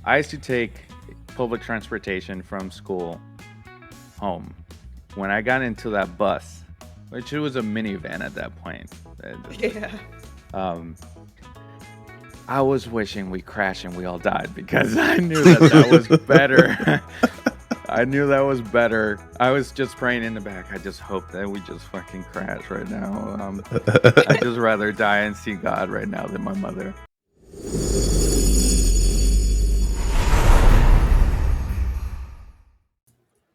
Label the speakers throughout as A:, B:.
A: I used to take public transportation from school home. When I got into that bus, which it was a minivan at that point,
B: Yeah.
A: um, I was wishing we crashed and we all died because I knew that was better. I knew that was better. I was just praying in the back. I just hope that we just fucking crash right now. I'd just rather die and see God right now than my mother.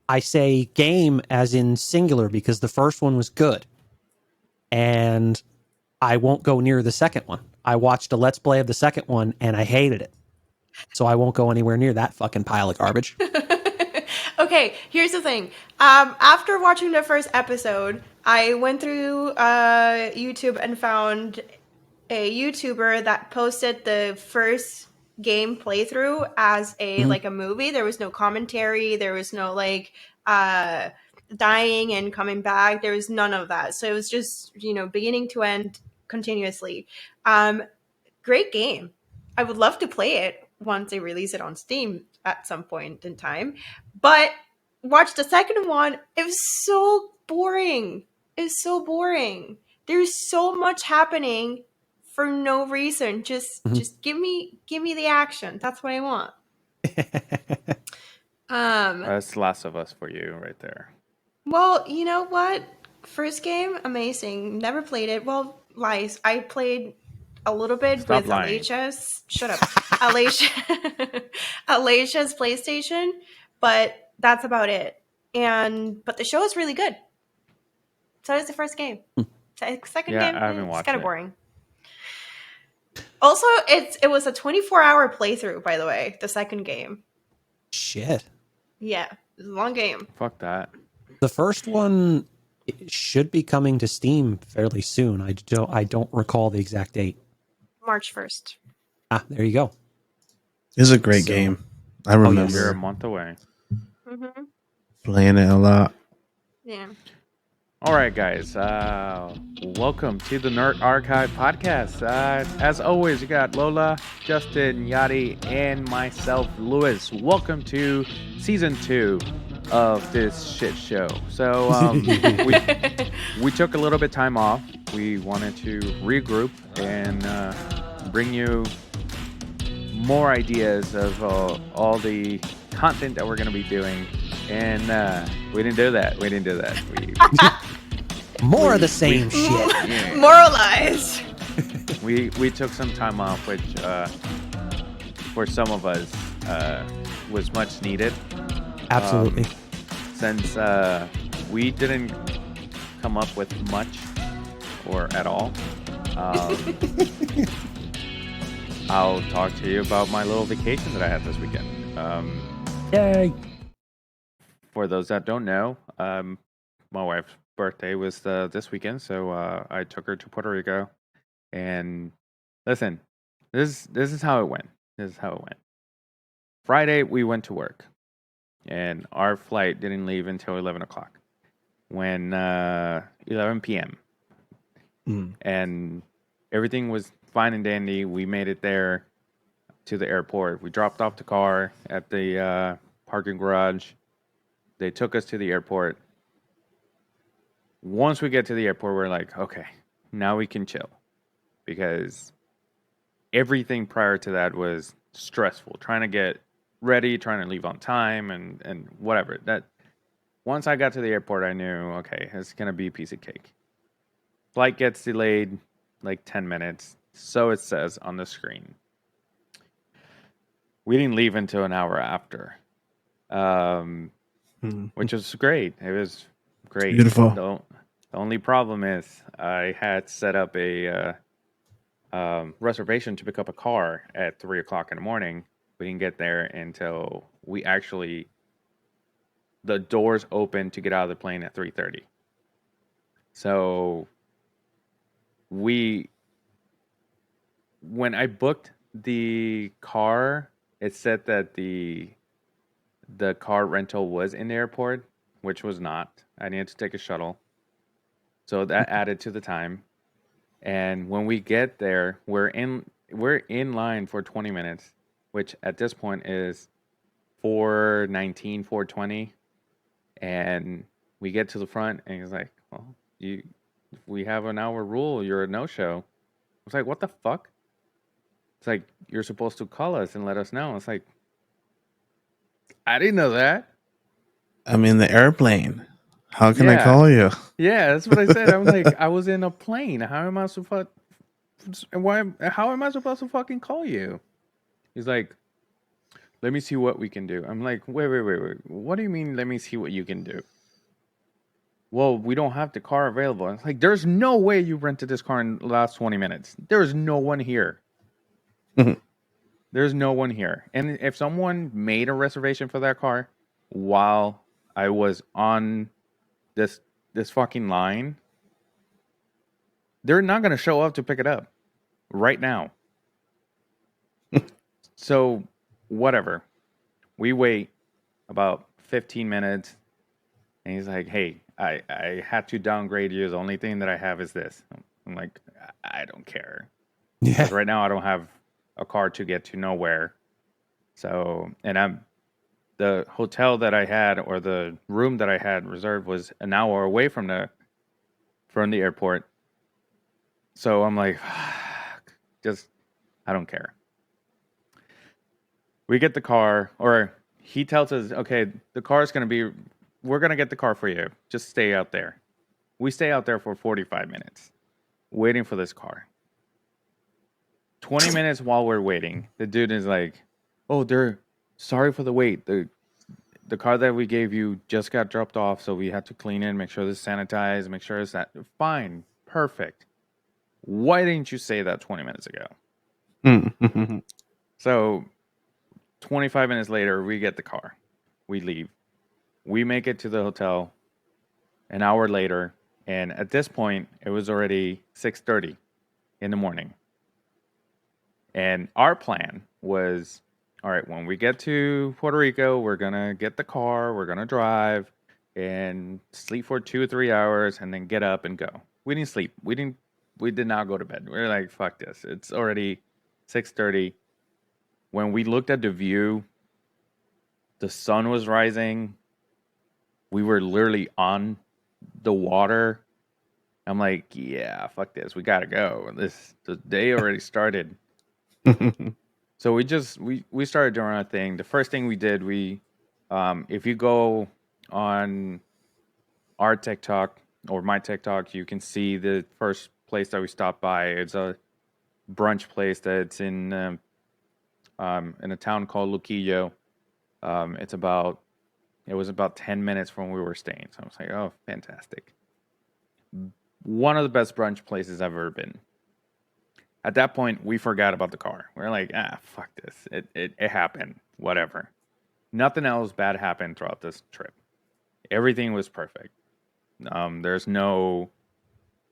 C: I say game as in singular because the first one was good. And I won't go near the second one. I watched a Let's Play of the second one and I hated it. So I won't go anywhere near that fucking pile of garbage.
B: Okay, here's the thing. After watching the first episode, I went through YouTube and found a YouTuber that posted the first game playthrough as a like a movie. There was no commentary. There was no like dying and coming back. There was none of that. So it was just beginning to end continuously. Great game. I would love to play it once they release it on Steam at some point in time. But watch the second one. It was so boring. It's so boring. There's so much happening for no reason. Just give me the action. That's what I want.
A: That's Last of Us for you right there.
B: Well, you know what? First game, amazing. Never played it. Well, lies. I played a little bit
A: Stop
B: with
A: lying.
B: Alicia's. Shut up, Alicia. Alicia's PlayStation, but that's about it. But the show is really good. So is the first game. Second
A: Yeah,
B: game,
A: I haven't
B: it's
A: watched
B: kind of
A: it.
B: boring. Also, it was a 24-hour playthrough. By the way, the second game.
C: Shit.
B: Yeah, it was a long game.
A: Fuck that.
C: The first one should be coming to Steam fairly soon. I don't recall the exact date.
B: March 1st.
C: Ah, there you go.
D: It's a great game. I remember
A: You're a month away.
B: Mm-hmm.
D: playing it a lot.
B: Yeah.
A: All right, guys. Welcome to the Nerd Archive podcast. As always, you got Lola, Justin, Yadi, and myself, Lewis. Welcome to season 2 of this shit show. So we took a little bit time off. We wanted to regroup and bring you more ideas of all the content that we're going to be doing. And we didn't do that.
C: More of the same shit.
A: Yeah.
B: Moralize.
A: We took some time off, which for some of us was much needed.
C: Absolutely.
A: Since we didn't come up with much or at all. I'll talk to you about my little vacation that I had this weekend.
C: Yay.
A: For those that don't know, my wife's birthday was this weekend, so I took her to Puerto Rico. And listen, this is how it went. Friday we went to work, and our flight didn't leave until 11 o'clock. When 11 p.m. And everything was fine and dandy. We made it there to the airport. We dropped off the car at the parking garage. They took us to the airport. Once we get to the airport, we're like, okay, now we can chill. Because everything prior to that was stressful. Trying to get ready, trying to leave on time, and whatever. That once I got to the airport, I knew, okay, it's going to be a piece of cake. Flight gets delayed like 10 minutes. So it says on the screen. We didn't leave until an hour after. Which was great. It was great.
D: Beautiful.
A: The only problem is I had set up a reservation to pick up a car at 3 o'clock in the morning. We didn't get there until the doors opened to get out of the plane at 3:30. So when I booked the car, it said that the car rental was in the airport, which was not. I needed to take a shuttle. So that added to the time. And when we get there, we're in line for 20 minutes. which at this point is 4:19, 4:20, and we get to the front, and he's like, "Well, we have an hour rule. You're a no-show." I was like, "What the fuck?" It's like, "You're supposed to call us and let us know." It's like, I didn't know that.
D: I'm in the airplane. How can I
A: Yeah,
D: call you?
A: yeah, that's what I said. I'm like, I was in a plane. How am I supposed? Why? How am I supposed to fucking call you? He's like, let me see what we can do. I'm like, wait. What do you mean? Let me see what you can do. Well, we don't have the car available. It's like, there's no way you rented this car in the last 20 minutes. There's no one here. There's no one here. And if someone made a reservation for that car while I was on this fucking line, they're not going to show up to pick it up right now. So, whatever. We wait about 15 minutes, and he's like, hey, I had to downgrade you. The only thing that I have is this. I'm like, I don't care. Because
C: Yeah.
A: right now I don't have a car to get to nowhere. So, and the hotel that I had, or the room that I had reserved, was an hour away from the airport. So I'm like, just, I don't care. We get the car, or he tells us, okay, the car is going to be, we're going to get the car for you. Just stay out there. We stay out there for 45 minutes waiting for this car. 20 minutes while we're waiting, the dude is like, oh, they're sorry for the wait. The car that we gave you just got dropped off, so we had to clean it, make sure it's sanitized, make sure it's that. Fine. Perfect. Why didn't you say that 20 minutes ago? So 25 minutes later, we get the car. We leave. We make it to the hotel an hour later, and at this point, it was already 6:30 in the morning. And our plan was, all right, when we get to Puerto Rico, we're going to get the car, we're going to drive and sleep for 2 or 3 hours and then get up and go. We didn't sleep. We did not go to bed. We were like, fuck this. It's already 6:30. When we looked at the view, the sun was rising. We were literally on the water. I'm like, yeah, fuck this. We got to go. The day already started. So we started doing our thing. The first thing we did, if you go on our TikTok or my TikTok, you can see the first place that we stopped by. It's a brunch place that's in a town called Luquillo. It was about 10 minutes from where we were staying. So I was like, oh, fantastic. One of the best brunch places I've ever been. At that point, we forgot about the car. We're like, fuck this. It happened. Whatever. Nothing else bad happened throughout this trip. Everything was perfect. There's no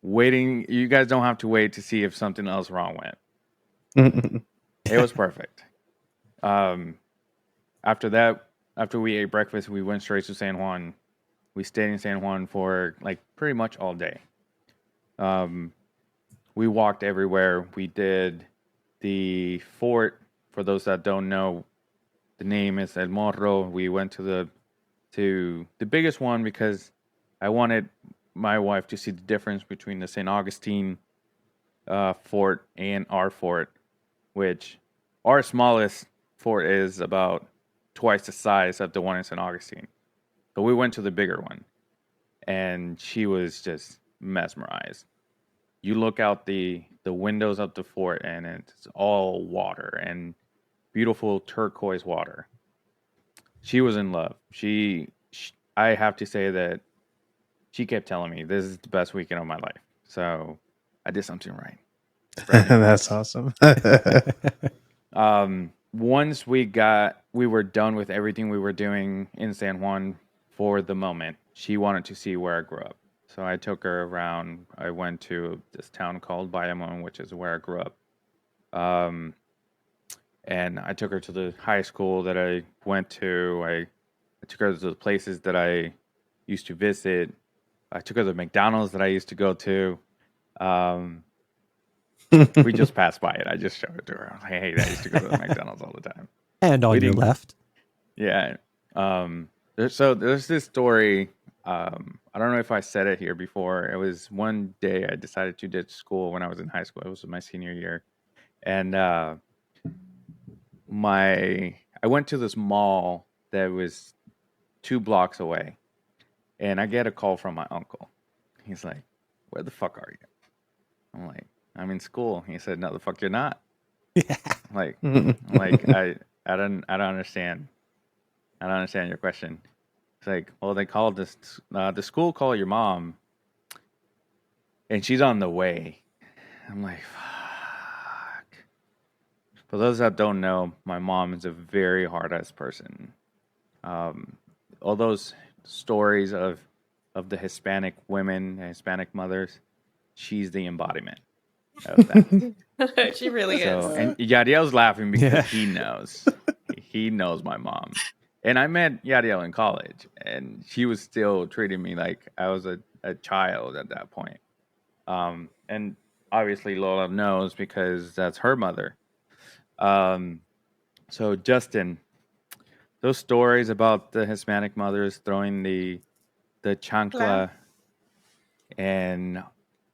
A: waiting. You guys don't have to wait to see if something else wrong went. It was perfect. After that, after we ate breakfast, we went straight to San Juan. We stayed in San Juan for like pretty much all day. We walked everywhere. We did the fort. For those that don't know, the name is El Morro. We went to the biggest one because I wanted my wife to see the difference between the St. Augustine fort and our fort, which our smallest fort is about twice the size of the one in St. Augustine. So we went to the bigger one, and she was just mesmerized. You look out the windows of the fort, and it's all water and beautiful turquoise water. She was in love. I have to say that she kept telling me this is the best weekend of my life. So I did something right.
D: That's awesome.
A: Once we were done with everything we were doing in San Juan for the moment, she wanted to see where I grew up. So I took her around. I went to this town called Bayamon, which is where I grew up. And I took her to the high school that I went to. I took her to the places that I used to visit. I took her to the McDonald's that I used to go to. We just passed by it. I just showed it to her. I was like, hey, I used to go to the McDonald's all the time.
C: And on
A: We
C: your
A: didn't-
C: left.
A: Yeah. There's this story. I don't know if I said it here before. It was one day I decided to ditch school when I was in high school. It was my senior year, and I went to this mall that was 2 blocks away, and I get a call from my uncle. He's like, "Where the fuck are you?" I'm like, "I'm in school." He said, "No, the fuck you're not." Like, I don't understand. I don't understand your question. It's like, well, they called this. The school called your mom, and she's on the way. I'm like, fuck. For those that don't know, my mom is a very hard ass person. All those stories of the Hispanic women, Hispanic mothers, she's the embodiment of that.
B: She really
A: So,
B: is.
A: and Yadiel's laughing because
C: Yeah.
A: he knows. He knows my mom. And I met Yadiel in college, and she was still treating me like I was a child at that point. And obviously Lola knows because that's her mother. Um, so Justin, those stories about the Hispanic mothers throwing the chancla and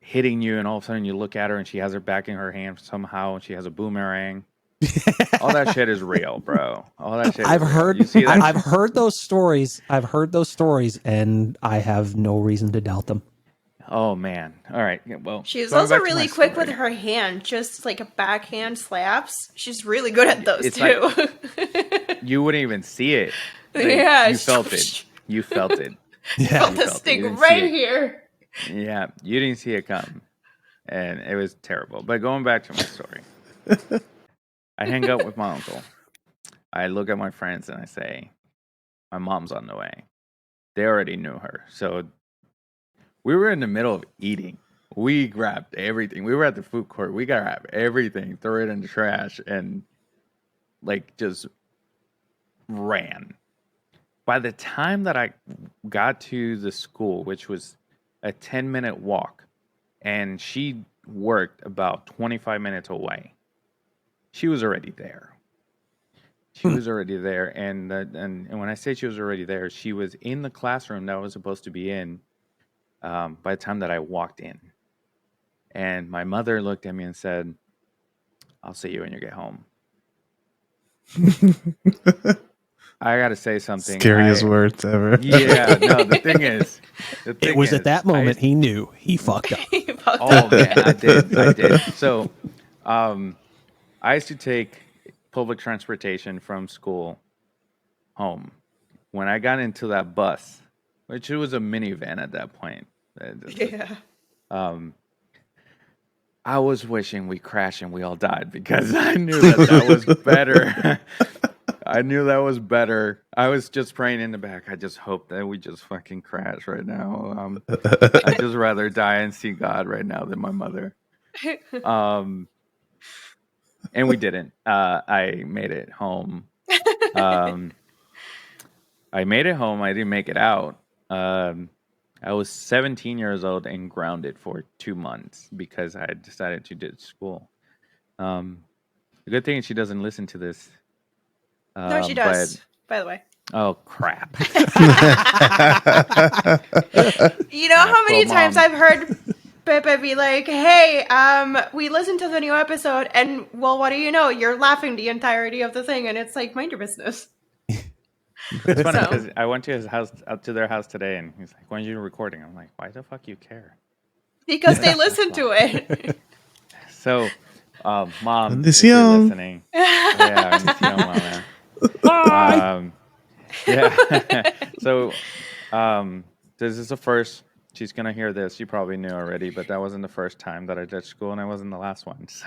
A: hitting you, and all of a sudden you look at her and she has her back in her hand somehow, and she has a boomerang. All that shit is real, bro. All that shit.
C: I've
A: is real.
C: heard.
A: You see that?
C: I've heard those stories. I've heard those stories, and I have no reason to doubt them.
A: Oh man. All right. Yeah, well,
B: She's
A: going
B: also
A: back to
B: really
A: my
B: quick with
A: story.
B: her hand, just like a backhand slaps. She's really good at those
A: It's
B: too.
A: You wouldn't even see it. Like,
B: Yeah,
A: you felt it. You felt it.
C: Yeah.
B: felt
A: You
B: the
A: felt it.
B: stick
A: You didn't see
B: right
A: it.
B: here.
A: Yeah, you didn't see it come, and it was terrible. But going back to my story, I hang out with my uncle. I look at my friends and I say, "My mom's on the way." They already knew her, so we were in the middle of eating. We grabbed everything. We were at the food court. We grabbed everything, threw it in the trash, and like just ran. By the time that I got to the school, which was a 10-minute walk, and she worked about 25 minutes away, she was already there. She was already there, and when I say she was already there, she was in the classroom that I was supposed to be in by the time that I walked in. And my mother looked at me and said, "I'll see you when you get home." I got to say something.
D: Scariest words ever.
A: Yeah, no, the thing is,
C: It was at that moment he knew he fucked up.
A: Oh man, I did. So, I used to take public transportation from school home. When I got into that bus, which it was a minivan at that point,
B: Yeah.
A: um, I was wishing we crashed and we all died because I knew that was better. I knew that was better. I was just praying in the back. I just hope that we just fucking crash right now. I'd just rather die and see God right now than my mother. Um, and we didn't. I made it home. Um, I made it home. I didn't make it out. I was 17 years old and grounded for 2 months because I had decided to ditch school. The good thing is she doesn't listen to this.
B: No, she does, by the way.
A: Oh crap!
B: You know how many
A: Well,
B: times
A: Mom.
B: I've heard Pepe be like, "Hey, we listened to the new episode, and well, what do you know? You're laughing the entirety of the thing, and it's like, mind your business."
A: It's funny
B: So-
A: because I went to his house, up to their house today, and he's like, "When are you recording?" I'm like, "Why the fuck you care?"
B: Because they listen to it.
A: So, Mom, if
D: Bendición.
A: you're listening, yeah, bendición, Mama. Yeah. So, this is the first. She's gonna hear this. You probably knew already, but that wasn't the first time that I ditched school, and I wasn't the last one. So,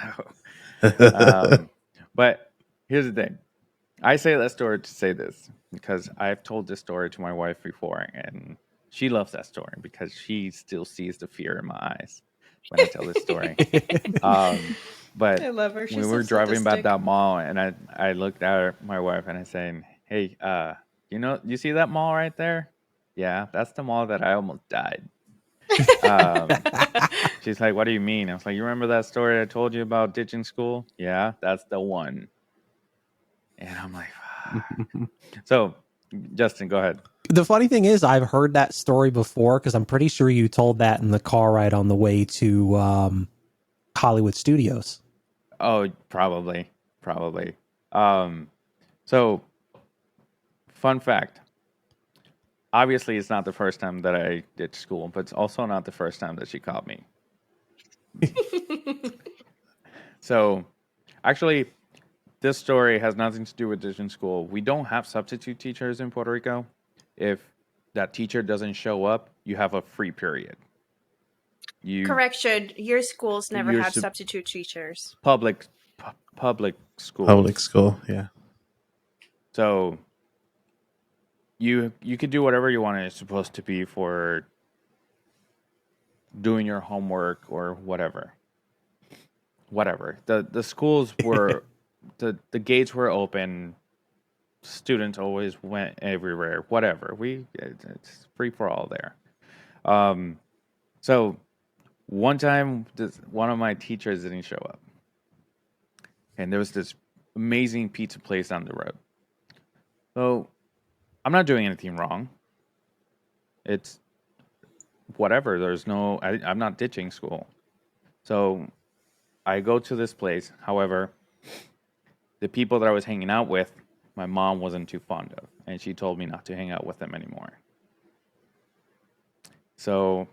A: but here's the thing. I say that story to say this because I've told this story to my wife before, and she loves that story because she still sees the fear in my eyes when I tell this story. But
B: I love her. She's
A: we
B: so
A: were driving by
B: sadistic.
A: that mall, and I looked at my wife and I saying, "Hey, you see that mall right there? Yeah, that's the mall that I almost died." She's like, "What do you mean?" I was like, "You remember that story I told you about ditching school? Yeah, that's the one." And I'm like, so, Justin, go ahead.
C: The funny thing is, I've heard that story before because I'm pretty sure you told that in the car ride on the way to Hollywood Studios.
A: Oh, probably. Um, so, fun fact. Obviously, it's not the first time that I ditched school, but it's also not the first time that she caught me. So, actually, this story has nothing to do with ditching school. We don't have substitute teachers in Puerto Rico. If that teacher doesn't show up, you have a free period. You
B: Correction, your schools never
A: you're
B: had substitute teachers.
A: public schools.
D: Public school, yeah.
A: So you could do whatever you want. It's supposed to be for doing your homework or whatever. Whatever. The schools were the gates were open. Students always went everywhere. Whatever. It's free for all there. So one time, one of my teachers didn't show up, and there was this amazing pizza place down the road. So I'm not doing anything wrong. It's whatever. I'm not ditching school. So I go to this place. However, the people that I was hanging out with, my mom wasn't too fond of, and she told me not to hang out with them anymore. So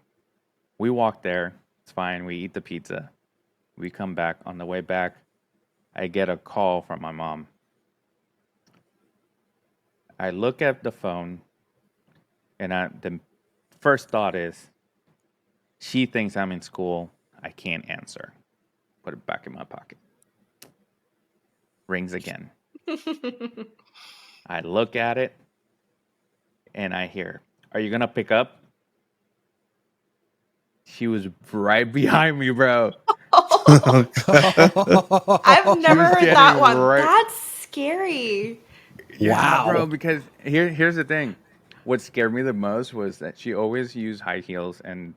A: we walk there. It's fine. We eat the pizza. We come back. On the way back, I get a call from my mom. I look at the phone, and the first thought is, she thinks I'm in school. I can't answer. Put it back in my pocket. Rings again. I look at it, and I hear, "Are you gonna pick up?" She was right behind me, bro.
B: I've never
A: was
B: heard that
A: getting
B: one.
A: right-
B: That's scary.
A: Yeah,
C: Wow.
A: bro. Because here's the thing. What scared me the most was that she always used high heels, and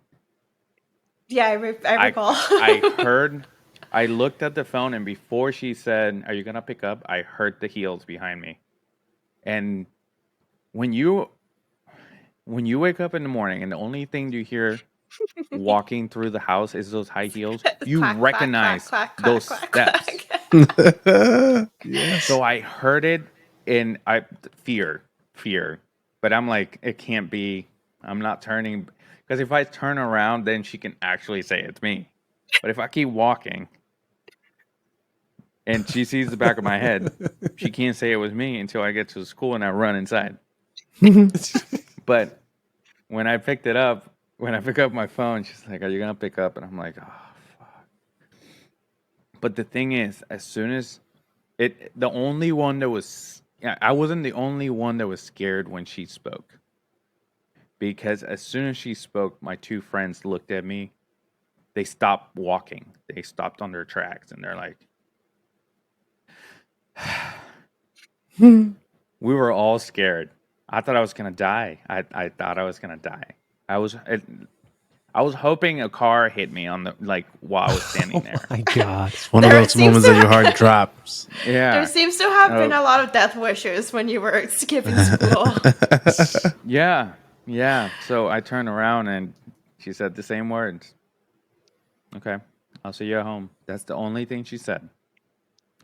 B: Yeah, I recall.
A: I looked at the phone, and before she said, "Are you gonna pick up?" I heard the heels behind me. And when you wake up in the morning and the only thing you hear walking through the house is those high heels, you
B: Quack, quack,
A: recognize
B: quack, quack,
A: those
B: quack,
A: steps.
B: quack.
D: Yes.
A: So I heard it, and I fear. But I'm like, it can't be. I'm not turning, because if I turn around, then she can actually say it's me. But if I keep walking and she sees the back of my head, she can't say it was me until I get to school and I run inside. But when I picked it up, when I pick up my phone, she's like, "Are you gonna pick up?" And I'm like, "Oh, fuck." But the thing is, as soon as the only one that was, yeah, I wasn't the only one that was scared when she spoke. Because as soon as she spoke, my two friends looked at me. They stopped walking. They stopped on their tracks, and they're like, we were all scared. I thought I was gonna die. I thought I was gonna die. I was I was hoping a car hit me on the while I was standing there.
C: My God.
D: It's one of
B: There
D: those
B: seems
D: moments
B: to
D: that your heart drops.
A: Yeah.
B: There seems to have been
A: Oh.
B: a lot of death wishes when you were skipping school.
A: Yeah. Yeah. So I turned around and she said the same words. "Okay, I'll see you at home." That's the only thing she said.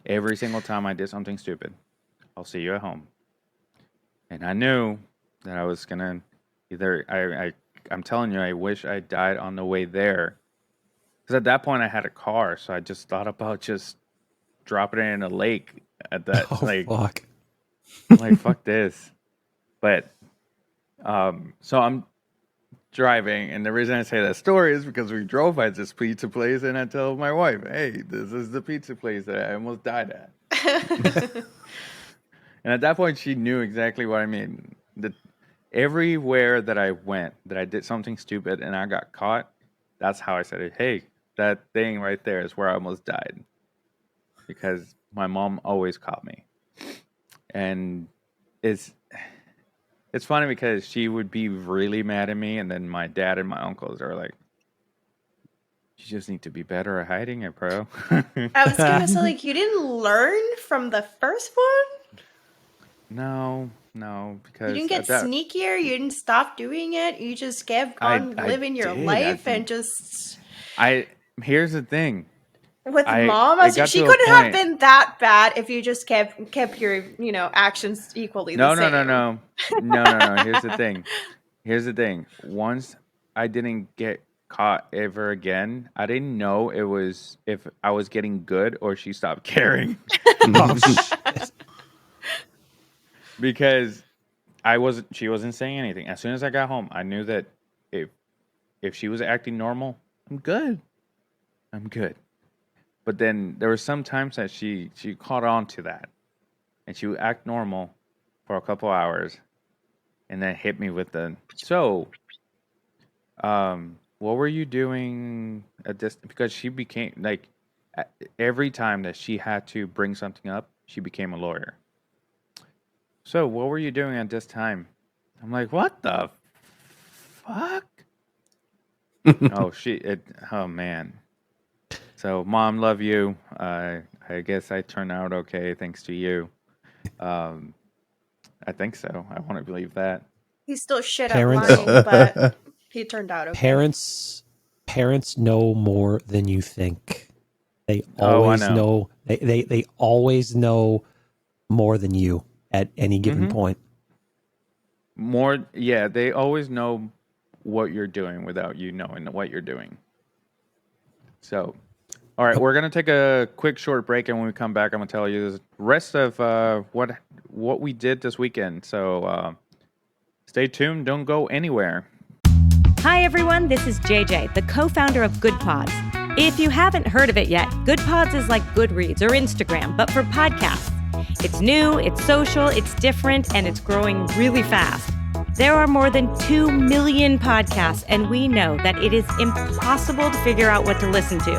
A: Every single time I did something stupid, "I'll see you at home." And I knew that I was gonna either I'm telling you, I wish I died on the way there. Because at that point I had a car, so I just thought about just dropping it in a lake at that
C: Oh, fuck.
A: like fuck this. But so I'm driving, and the reason I say that story is because we drove by this pizza place, and I told my wife, "Hey, this is the pizza place that I almost died at." And at that point, she knew exactly what I mean. Everywhere that I went, that I did something stupid and I got caught, that's how I said it. "Hey, that thing right there is where I almost died." Because my mom always caught me. And it's it's funny because she would be really mad at me, and then my dad and my uncles are like, "You just need to be better at hiding it, bro."
B: I was gonna say, like, you didn't learn from the first one?
A: No,
B: You
A: because
B: didn't get sneakier? You didn't stop doing it? You just kept on
A: I
B: living your
A: did.
B: life and just
A: Here's the thing.
B: with mom?
A: It got
B: She
A: to a
B: couldn't have
A: point.
B: been that bad if you just kept your, actions equally the same.
A: No. Here's the thing. Once I didn't get caught ever again, I didn't know it was if I was getting good or she stopped caring.
C: Oh, shit.
A: Because she wasn't saying anything. As soon as I got home, I knew that if she was acting normal, I'm good. I'm good. But then there were some times that she caught on to that, and she would act normal for a couple hours, and then hit me with the what were you doing at this? Because she became like every time that she had to bring something up, she became a lawyer. So what were you doing at this time? I'm like, what the fuck? Oh man. So mom, love you. I guess I turned out okay thanks to you. Um, I think so. I want to believe that.
B: He's still shit at
C: Parents,
B: lying, but he turned out okay.
C: parents know more than you think. They
A: Oh, I
C: always
A: know.
C: know. They always know more than you at any given point.
A: More, yeah, they always know what you're doing without you knowing what you're doing. So, all right, we're gonna take a quick short break, and when we come back, I'm gonna tell you the rest of what we did this weekend. So, stay tuned. Don't go anywhere.
E: Hi, everyone. This is JJ, the co-founder of Good Pods. If you haven't heard of it yet, Good Pods is like Goodreads or Instagram, but for podcasts. It's new, it's social, it's different, and it's growing really fast. There are more than 2 million podcasts, and we know that it is impossible to figure out what to listen to.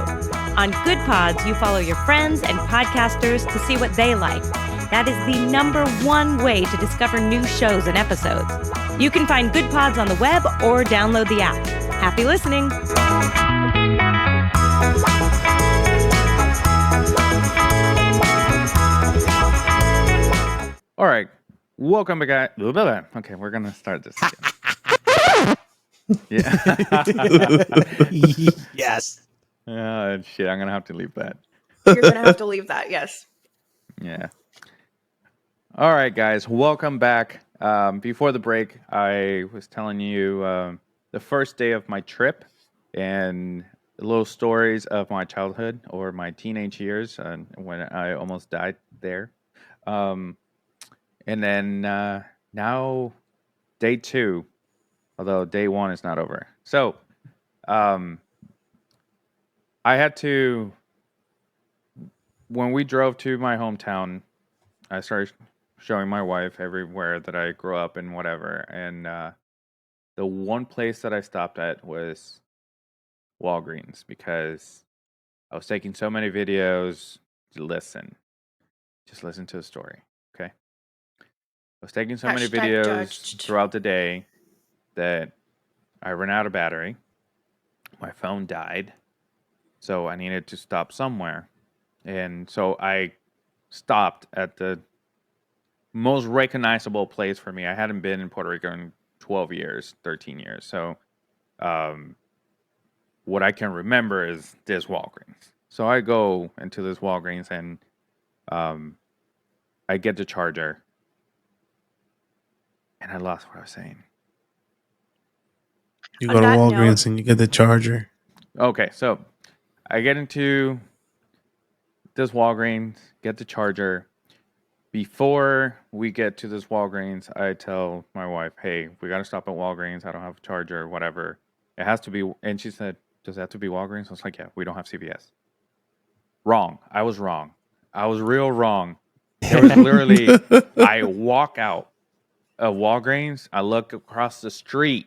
E: On Good Pods, you follow your friends and podcasters to see what they like. That is the #1 way to discover new shows and episodes. You can find Good Pods on the web or download the app. Happy listening.
A: All right, welcome back, guys. Okay, we're gonna start this again. Yeah.
C: Yes.
A: Shit, I'm gonna have to leave that.
B: You're gonna have to leave that, yes.
A: Yeah. All right, guys, welcome back. Before the break, I was telling you the first day of my trip and the little stories of my childhood or my teenage years when I almost died there. Um, and then now, day 2, although day 1 is not over. So, I had to, when we drove to my hometown, I started showing my wife everywhere that I grew up and whatever. And the one place that I stopped at was Walgreens because I was taking so many videos to listen. Just listen to the story, okay? I was taking so many
B: Hashtag
A: videos
B: judged.
A: throughout the day that I ran out of battery. My phone died. So I needed to stop somewhere. And so I stopped at the most recognizable place for me. I hadn't been in Puerto Rico in 12 years, 13 years. So what I can remember is this Walgreens. So I go into this Walgreens and I get the charger. And I lost what I was saying.
D: You
B: On
D: go to
B: that
D: Walgreens
B: note-
D: and you get the charger.
A: Okay, so I get into this Walgreens, get the charger. Before we get to this Walgreens, I tell my wife, hey, we got to stop at Walgreens. I don't have a charger, whatever. It has to be. And she said, does it have to be Walgreens? I was like, yeah, we don't have CVS. Wrong. I was wrong. I was real wrong. There was literally, I walk out of Walgreens, I look across the street,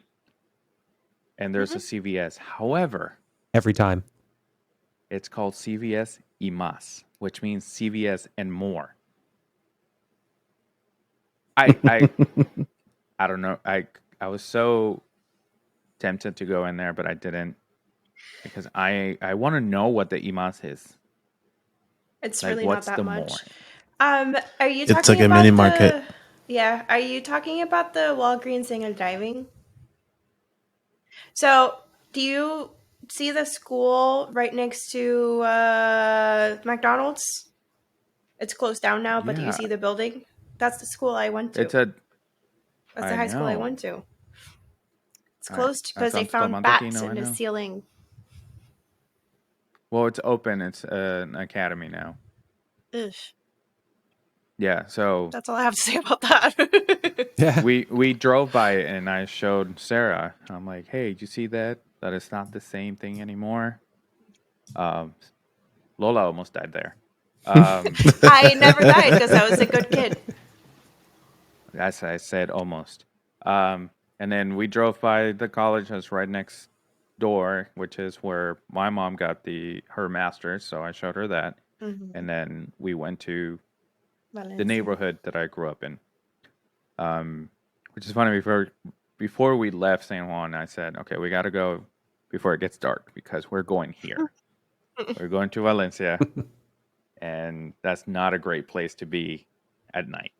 A: and there's a CVS. However,
C: Every time.
A: it's called CVS y más, which means CVS and more. I I don't know. I was so tempted to go in there, but I didn't because I want to know what the imas is.
B: It's
A: Like,
B: really not
A: what's
B: that
A: the
B: much.
A: more?
B: Are you
D: It's like
B: talking
D: a mini
B: about
D: market.
B: the? Yeah, are you talking about the Walgreens thing of diving? So, do you see the school right next to McDonald's? It's closed down now, but do you
A: Yeah,
B: see the building? That's the school I went to.
A: it's a.
B: That's the
A: I
B: high school I
A: know.
B: went to. It's
A: I
B: closed because they
A: San
B: found
A: Tomate
B: bats
A: Aquino, I
B: in the
A: know.
B: ceiling.
A: Well, it's open. It's an academy now.
B: Ugh.
A: Yeah, so
B: That's all I have to say about that.
C: Yeah.
A: we drove by it and I showed Sarah. I'm like, hey, did you see that? That it's not the same thing anymore. Um, Lola almost died there.
B: I never died because I was a good kid.
A: As I said, almost. And then we drove by the college that's right next door, which is where my mom got her master's. So I showed her that.
B: Mm-hmm.
A: And then we went to the
B: Valencia.
A: neighborhood that I grew up in. Which is funny. Before we left San Juan, I said, "Okay, we got to go before it gets dark because we're going here. We're going to Valencia, and that's not a great place to be at night."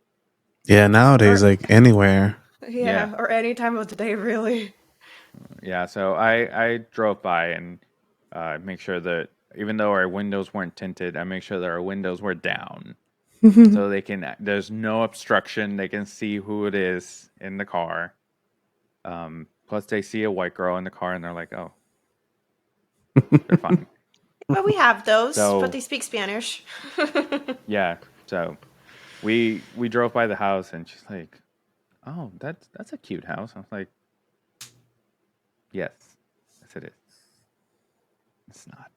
D: Yeah, nowadays,
B: Or
D: like anywhere.
A: Yeah,
B: yeah, or any time of the day, really.
A: yeah. So I drove by and make sure that even though our windows weren't tinted, I make sure that our windows were down so they can. There's no obstruction. They can see who it is in the car. Plus, they see a white girl in the car and they're like, "Oh, they're fine."
B: But we have those, but
A: So
B: they speak Spanish.
A: yeah, so we drove by the house and she's like, "Oh, that's a cute house." I was like, "Yes, yes it is. It's not."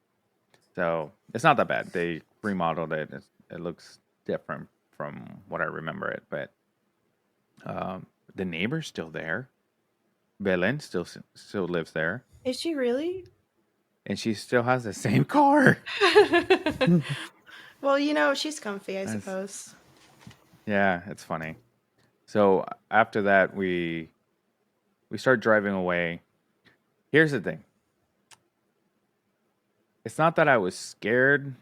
A: So it's not that bad. They remodeled it. It looks different from what I remember it, but the neighbor's still there. Belen still lives there,
B: Is she really?
A: and she still has the same car.
B: Well, you know, she's comfy, I
A: That's,
B: suppose.
A: yeah, it's funny. So after that, we start driving away. Here's the thing. It's not that I was scared.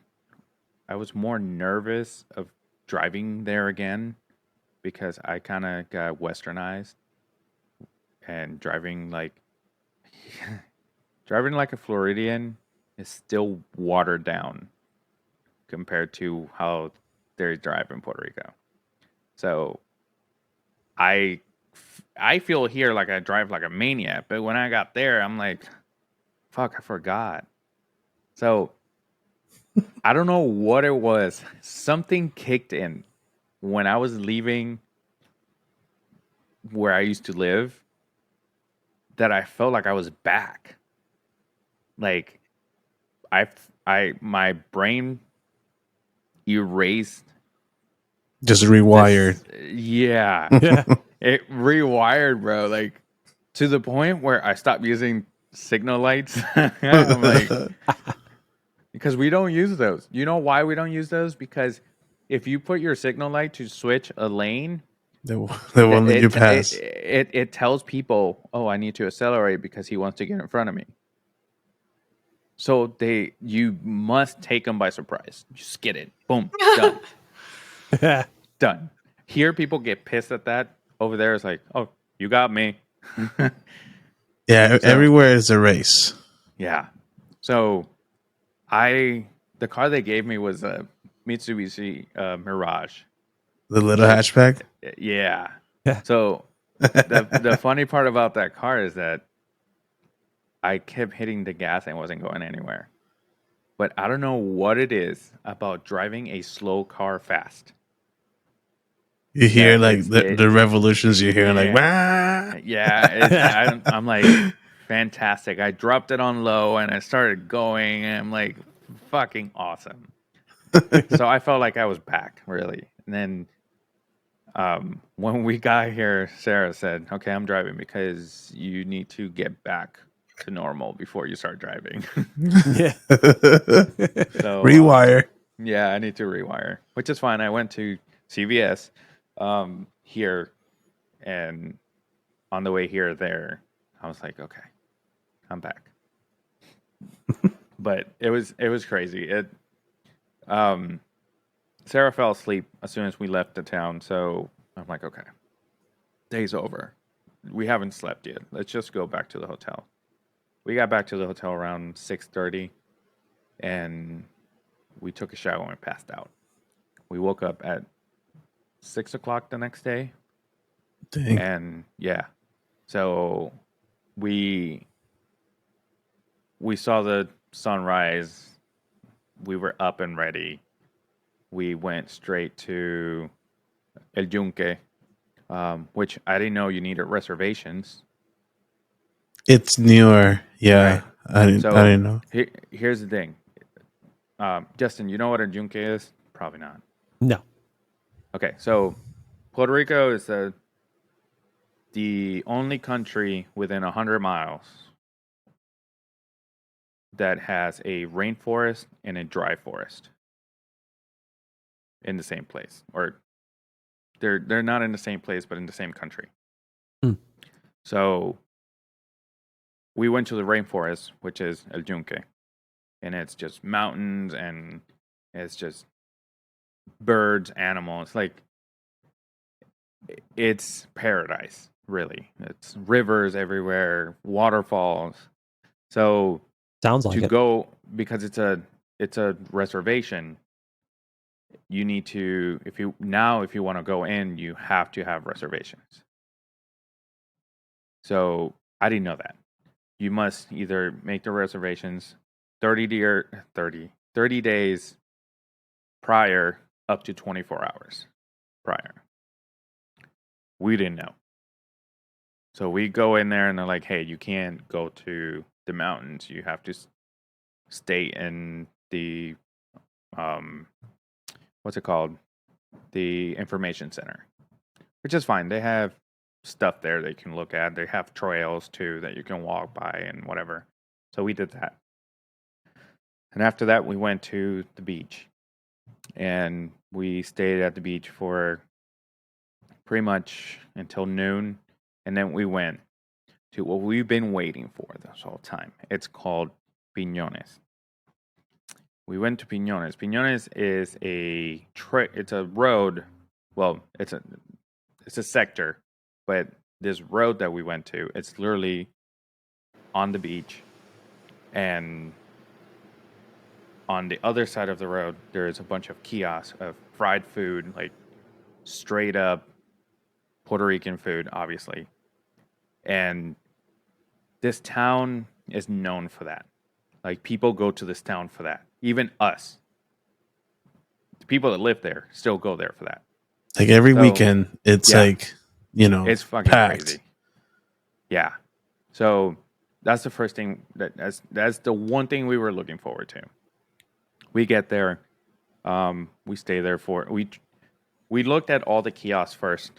A: I was more nervous of driving there again because I kind of got westernized and driving like a Floridian is still watered down compared to how they drive in Puerto Rico. So I I feel here like I drive like a maniac, but when I got there, I'm like, fuck, I forgot. So I don't know what it was. Something kicked in when I was leaving where I used to live that I felt like I was back. Like my brain erased
D: Just rewired.
A: this. Yeah,
C: Yeah.
A: it rewired, bro. Like to the point where I stopped using signal lights. I'm like, because we don't use those. You know why we don't use those? Because if you put your signal light to switch a lane,
D: They won't let you pass.
A: it tells people, oh, I need to accelerate because he wants to get in front of me. So you must take them by surprise. Just get it. Boom. Done.
C: Yeah.
A: Done. Here, people get pissed at that. Over there, it's like, oh, you got me.
D: Yeah,
A: So
D: everywhere is a race.
A: yeah. So the car they gave me was a Mitsubishi Mirage.
D: The little
A: Like,
D: hatchback.
A: yeah.
C: Yeah.
A: So the funny part about that car is that I kept hitting the gas and wasn't going anywhere. But I don't know what it is about driving a slow car fast.
D: You hear
A: That
D: like the revolutions. You hear like,
A: yeah,
D: "Wah!"
A: yeah. I'm like, fantastic. I dropped it on low and I started going, and I'm like, fucking awesome. So I felt like I was back, really. And then when we got here, Sarah said, "Okay, I'm driving because you need to get back to normal before you start driving."
C: Yeah.
A: So
D: Rewire.
A: yeah, I need to rewire, which is fine. I went to CVS here, and on the way here or there, I was like, okay, I'm back. But it was crazy. Sarah fell asleep as soon as we left the town, so I'm like, okay, day's over. We haven't slept yet. Let's just go back to the hotel. We got back to the hotel around 6:30, and we took a shower and passed out. We woke up at 6 o'clock the next day,
D: Dang.
A: and yeah, so we we saw the sunrise. We were up and ready. We went straight to El Yunque, which I didn't know you needed reservations.
D: It's newer. Yeah.
A: Right.
D: I didn't
A: So
D: know.
A: here's the thing. Justin, you know what a Yunque is? Probably not.
C: No.
A: Okay, so Puerto Rico is the only country within 100 miles that has a rainforest and a dry forest in the same place, or they're not in the same place, but in the same country.
C: Hmm.
A: So we went to the rainforest, which is El Yunque, and it's just mountains and it's just birds, animals. Like it's paradise, really. It's rivers everywhere, waterfalls. So
C: Sounds like
A: to
C: it.
A: go, because it's a reservation, you need to, if you want to go in, you have to have reservations. So I didn't know that. You must either make the reservations 30 days prior, up to 24 hours prior. We didn't know. So we go in there and they're like, hey, you can't go to the mountains. You have to stay in the, what's it called? The information center, which is fine. They have stuff there that you can look at. They have trails too that you can walk by and whatever. So we did that. And after that, we went to the beach. And we stayed at the beach for pretty much until noon. And then we went to what we've been waiting for this whole time. It's called Piñones. We went to Piñones. Piñones is it's a road. Well, it's a sector, but this road that we went to, it's literally on the beach, and on the other side of the road, there's a bunch of kiosks of fried food, like straight up Puerto Rican food, obviously. And this town is known for that. Like people go to this town for that. Even us, the people that live there, still go there for that.
D: Like every
A: So,
D: weekend, it's
A: yeah.
D: like,
A: It's fucking
D: packed.
A: crazy. Yeah. So that's the first thing that's the one thing we were looking forward to. We get there, we stay there we looked at all the kiosks first.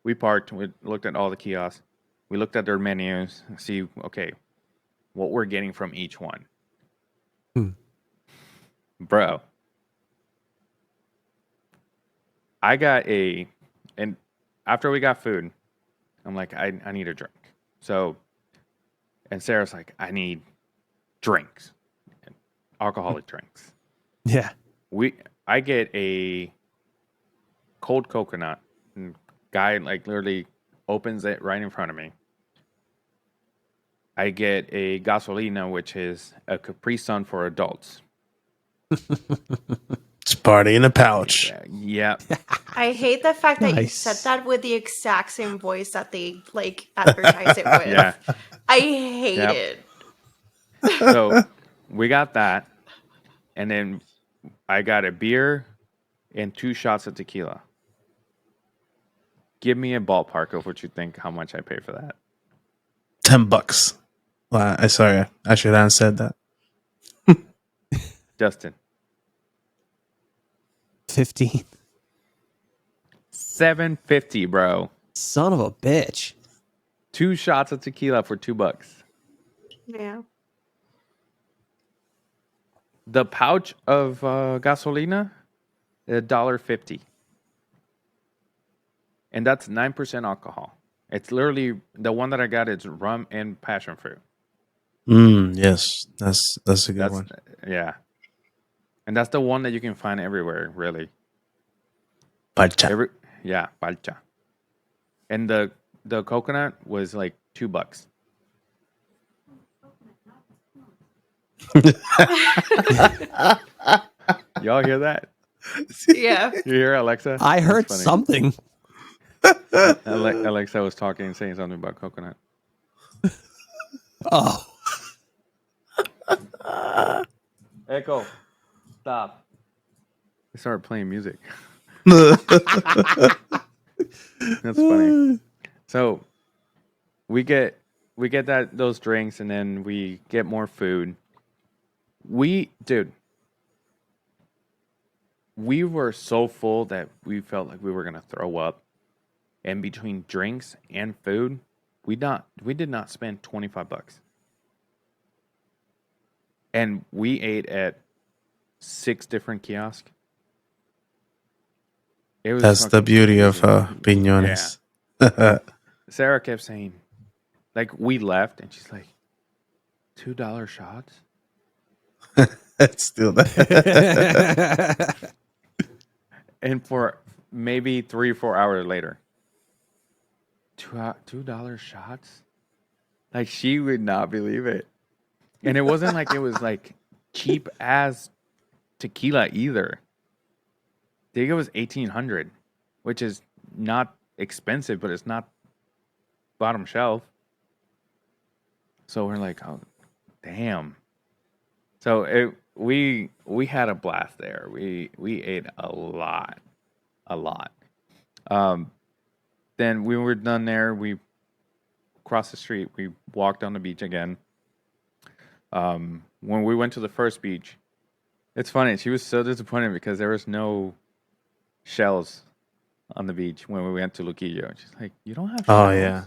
A: We parked, we looked at all the kiosks, we looked at their menus, see okay, what we're getting from each one. Bro. And after we got food, I'm like, I need a drink. So, and Sarah's like, I need drinks, alcoholic drinks.
C: Yeah.
A: I get a cold coconut, and guy like literally opens it right in front of me. I get a gasolina, which is a Capri Sun for adults.
D: It's party in a pouch.
A: Yeah.
B: I hate the fact that you
C: Nice.
B: said that with the exact same voice that they like advertise it with.
A: Yeah.
B: I hate
A: Yep.
B: it.
A: So we got that, and then I got a beer and 2 shots of tequila. Give me a ballpark of what you think how much I pay for that.
D: $10. Well, I should have said that.
A: Justin.
C: 15.
A: $7.50, bro.
C: Son of a bitch.
A: 2 shots of tequila for $2.
B: Yeah.
A: The pouch of gasolina, $1.50. And that's 9% alcohol. It's literally the one that I got. It's rum and passion fruit.
D: Yes, that's a good
A: That's
D: one.
A: yeah, and that's the one that you can find everywhere, really.
D: Pacha.
A: Every yeah, palcha. And the coconut was like $2. Y'all hear that?
B: Yeah.
A: You hear Alexa?
C: I
A: That's
C: heard
A: funny.
C: something.
A: Alexa was talking, saying something about coconut.
C: Oh,
A: Echo, stop. They started playing music. That's funny. So we get that those drinks, and then we get more food. Dude, we were so full that we felt like we were gonna throw up. And between drinks and food, we did not spend $25. And we ate at 6 different kiosks. It was
D: That's the
A: fucking
D: beauty of
A: crazy. Yeah.
D: piñones.
A: Sarah kept saying, like, we left, and she's like, $2 shots?
D: It's still that.
A: And for maybe 3 or 4 hours later, $2 shots? Like, she would not believe it. And it wasn't like it was like cheap as tequila either. I think it was 1800, which is not expensive, but it's not bottom shelf. So we're like, oh, damn. So we had a blast there. We ate a lot, a lot. Um, then we were done there. We crossed the street. We walked on the beach again. When we went to the first beach, it's funny. She was so disappointed because there was no shells on the beach when we went to Luquillo. She's like, "You don't have
D: Oh
A: shells?"
D: yeah,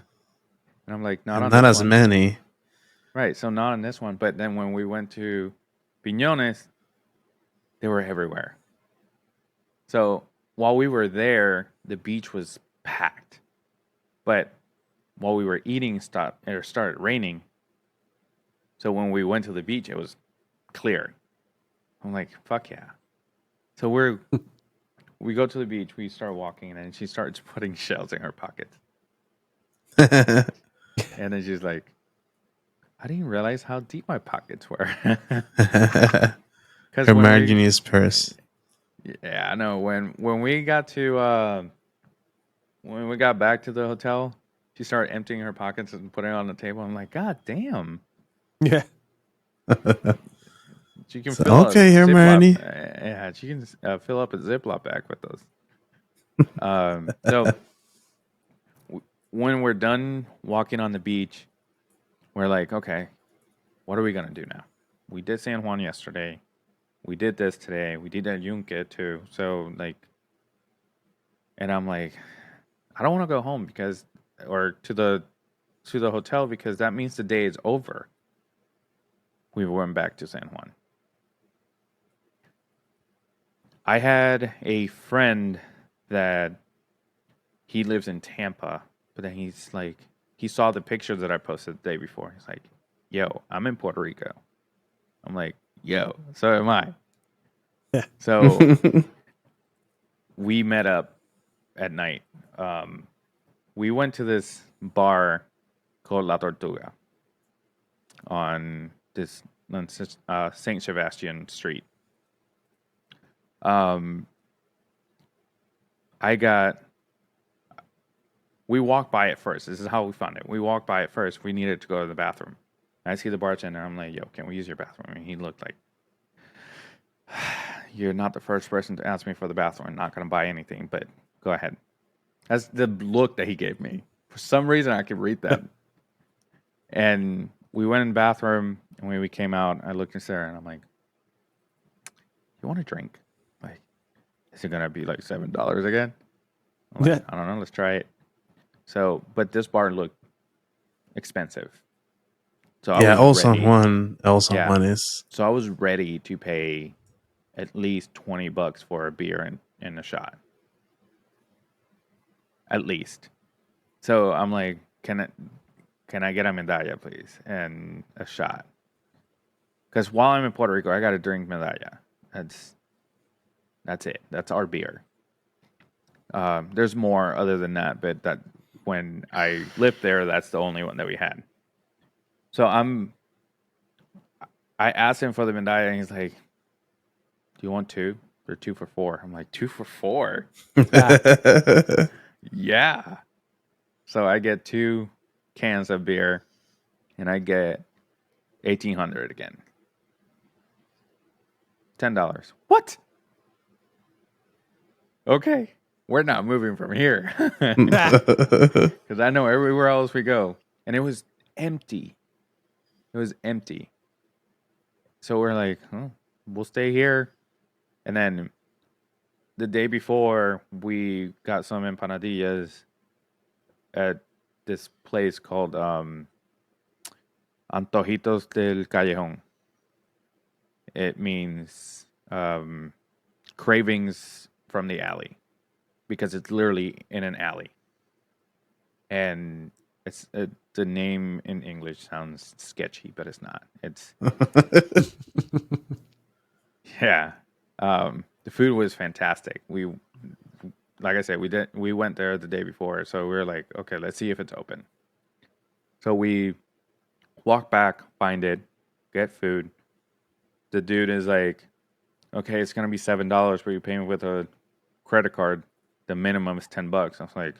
A: And I'm like, "Not
D: and
A: on
D: not
A: this
D: as
A: one."
D: many.
A: Right. So not on this one. But then when we went to Piñones, they were everywhere. So while we were there, the beach was packed. But while we were eating, it started raining. So when we went to the beach, it was clear. I'm like, "Fuck yeah!" So we go to the beach. We start walking, and she starts putting shells in her pockets. And then she's like, "I didn't realize how deep my pockets were." Because
D: Her Margini's purse.
A: yeah, I know when we got to when we got back to the hotel, she started emptying her pockets and putting it on the table. I'm like, God damn,
C: yeah.
A: she can
D: So,
A: fill a
D: okay, here,
A: Ziploc.
D: Marnie.
A: Yeah, she can fill up a Ziploc bag with those. So when we're done walking on the beach, we're like, okay, what are we gonna do now? We did San Juan yesterday. We did this today. We did El Yunque too. So like, and I'm like, I don't want to go home or to the hotel because that means the day is over. We went back to San Juan. I had a friend that he lives in Tampa, but then he's like, he saw the pictures that I posted the day before. He's like, yo, I'm in Puerto Rico. I'm like, yo, so am I. So we met up at night. We went to this bar called La Tortuga on Saint Sebastian Street. Um, I got. We walked by it first. This is how we found it. We walked by it first. We needed to go to the bathroom. I see the bartender. I'm like, "Yo, can we use your bathroom?" And he looked like, "You're not the first person to ask me for the bathroom. I'm not gonna buy anything, but go ahead." That's the look that he gave me. For some reason, I could read that. And we went in the bathroom, and when we came out, I looked at Sarah, and I'm like, "You want a drink? Like, is it gonna be like $7 again?" I'm like,
C: Yeah.
A: I don't know. Let's try it. So, but this bar looked expensive. So I
D: Yeah,
A: was ready.
D: El San
A: Yeah.
D: Juan is.
A: So I was ready to pay at least $20 for a beer and a shot. At least. So I'm like, can I get a medalla, please, and a shot? Because while I'm in Puerto Rico, I got to drink medalla. That's it. That's our beer. There's more other than that, but that when I lived there, that's the only one that we had. So I asked him for the medalla, and he's like, "Do you want two? They're 2 for $4." I'm like, 2 for $4? Yeah. So I get 2 cans of beer, and I get 1,800 again. $10. What? Okay, we're not moving from here because I know everywhere else we go, and it was empty. It was empty. So we're like, oh, we'll stay here. And then the day before, we got some empanadillas at this place called Antojitos del Callejón. It means cravings from the alley because it's literally in an alley. And it's the name in English sounds sketchy, but it's not. It's yeah. The food was fantastic. Like I said, we went there the day before, so we were like, okay, let's see if it's open. So we walk back, find it, get food. The dude is like, okay, it's gonna be $7, but you're paying with a credit card. The minimum is $10. I was like,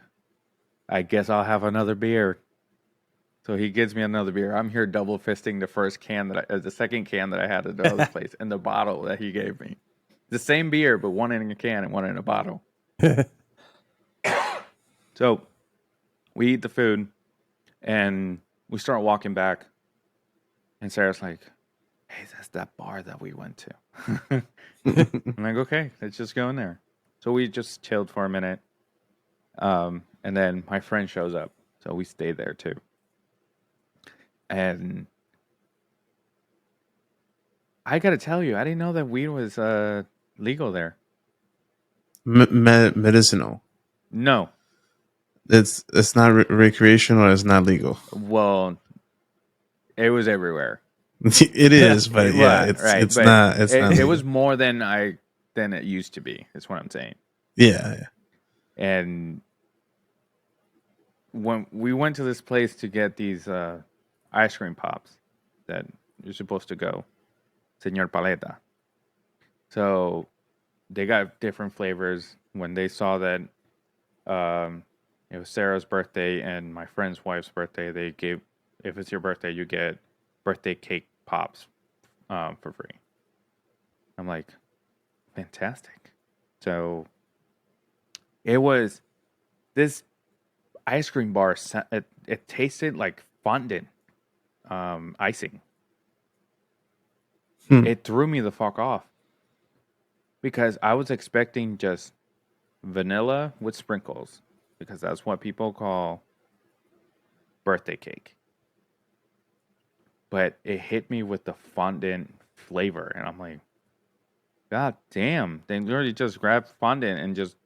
A: I guess I'll have another beer. So he gives me another beer. I'm here double fisting the second can that I had at the other place, and the bottle that he gave me. The same beer, but one in a can and one in a bottle. So we eat the food, and we start walking back. And Sarah's like, hey, that's that bar that we went to. I'm like, okay, let's just go in there. So we just chilled for a minute. And then my friend shows up. So we stayed there too. And I got to tell you, I didn't know that weed was legal there.
D: Medicinal.
A: No.
D: It's not recreational. It's not legal.
A: Well, it was everywhere.
D: It is, but yeah, it's
A: right.
D: it's
A: But
D: not. It's not.
A: it was more than it used to be. That's what I'm saying.
D: Yeah.
A: And when we went to this place to get these ice cream pops that you're supposed to go, Señor Paleta. So they got different flavors. When they saw that it was Sarah's birthday and my friend's wife's birthday, they gave, if it's your birthday, you get birthday cake pops for free. I'm like, fantastic. So it was this ice cream bar. It tasted like fondant icing. It threw me the fuck off because I was expecting just vanilla with sprinkles because that's what people call birthday cake. But it hit me with the fondant flavor, and I'm like, God damn! They literally just grabbed fondant and just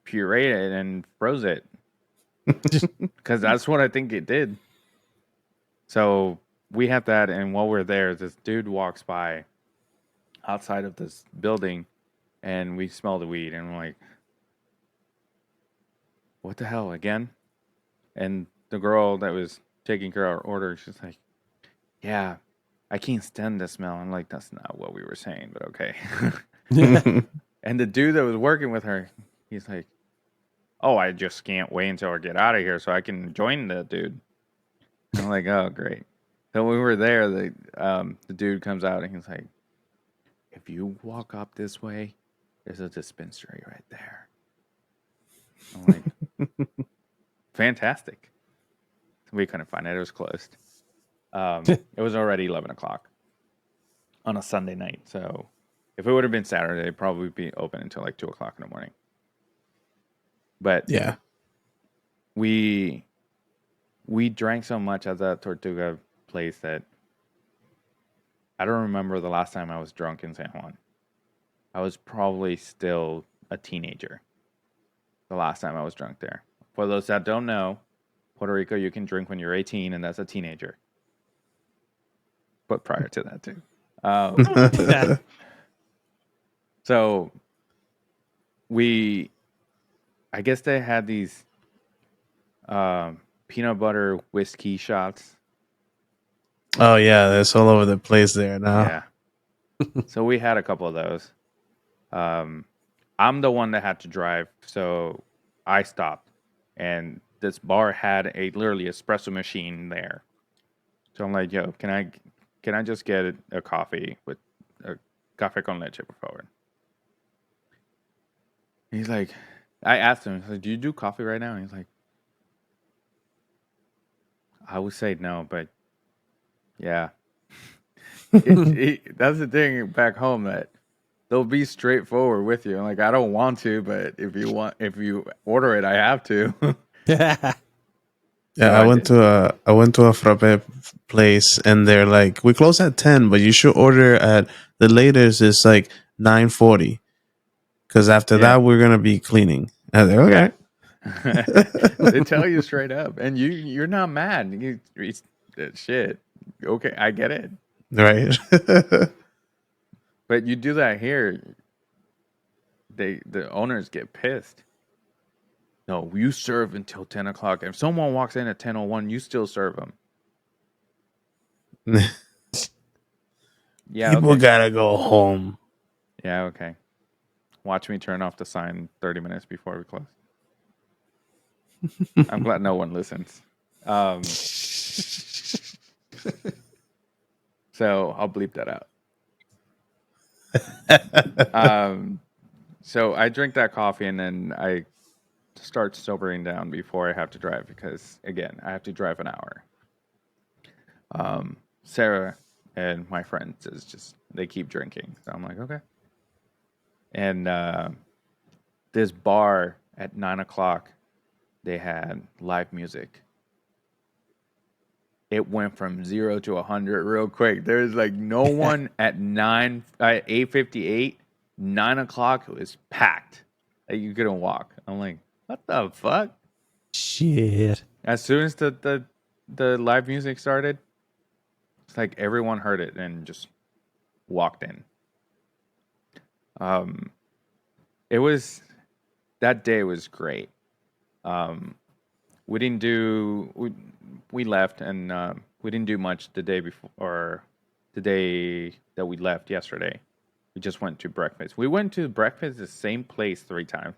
A: pureed it and froze it because that's what I think it did. So we have that, and while we're there, this dude walks by outside of this building, and we smell the weed, and we're like, what the hell, again? And the girl that was taking care of our order, she's like, yeah, I can't stand the smell. I'm like, that's not what we were saying, but okay. And the dude that was working with her, he's like, oh, I just can't wait until I get out of here so I can join the dude. I'm like, oh, great. So when we were there, the dude comes out and he's like, if you walk up this way, there's a dispensary right there. I'm like, fantastic. We couldn't find it. It was closed. It was already 11 o'clock on a Sunday night. So if it would have been Saturday, it'd probably be open until like 2 o'clock in the morning. But
D: yeah,
A: we drank so much at that Tortuga place that I don't remember the last time I was drunk in San Juan. I was probably still a teenager the last time I was drunk there. For those that don't know, Puerto Rico, you can drink when you're 18, and that's a teenager. But prior to that, too. So I guess they had these peanut butter whiskey shots.
D: Oh yeah, that's all over the place there now.
A: Yeah. So we had a couple of those. I'm the one that had to drive, so I stopped. And this bar had a literally espresso machine there. So I'm like, yo, can I just get a coffee with a café con leche, por favor? He's like, I asked him, I was like, do you do coffee right now? And he's like, I would say no, but yeah. That's the thing back home, that they'll be straightforward with you. Like, I don't want to, but if you order it, I have to.
D: Yeah,
A: So
D: I
A: I
D: went
A: did.
D: to a frappe place, and they're like, we close at 10, but you should order at the latest is like 9:40, because after
A: Yeah.
D: that we're gonna be cleaning. And they're okay.
A: They tell you straight up, and you're not mad. Shit. Okay, I get it.
D: Right.
A: But you do that here, the owners get pissed. No, you serve until 10 o'clock. If someone walks in at 10:01, you still serve them. Yeah,
D: People
A: okay.
D: gotta go home.
A: Yeah, okay. Watch me turn off the sign 30 minutes before we close. I'm glad no one listens. So I'll bleep that out. So I drink that coffee, and then I start sobering down before I have to drive, because again, I have to drive an hour. Sarah and my friends is just, they keep drinking, so I'm like, okay. And this bar at 9 o'clock, they had live music. It went from 0 to 100 real quick. There's like no one at 8:58, 9 o'clock. It was packed. Like, you couldn't walk. I'm like, what the fuck?
C: Shit.
A: As soon as the live music started, it's like everyone heard it and just walked in. It was, that day was great. We didn't do, we left, and we didn't do much the day before, or the day that we left yesterday. We just went to breakfast. We went to breakfast the same place 3 times.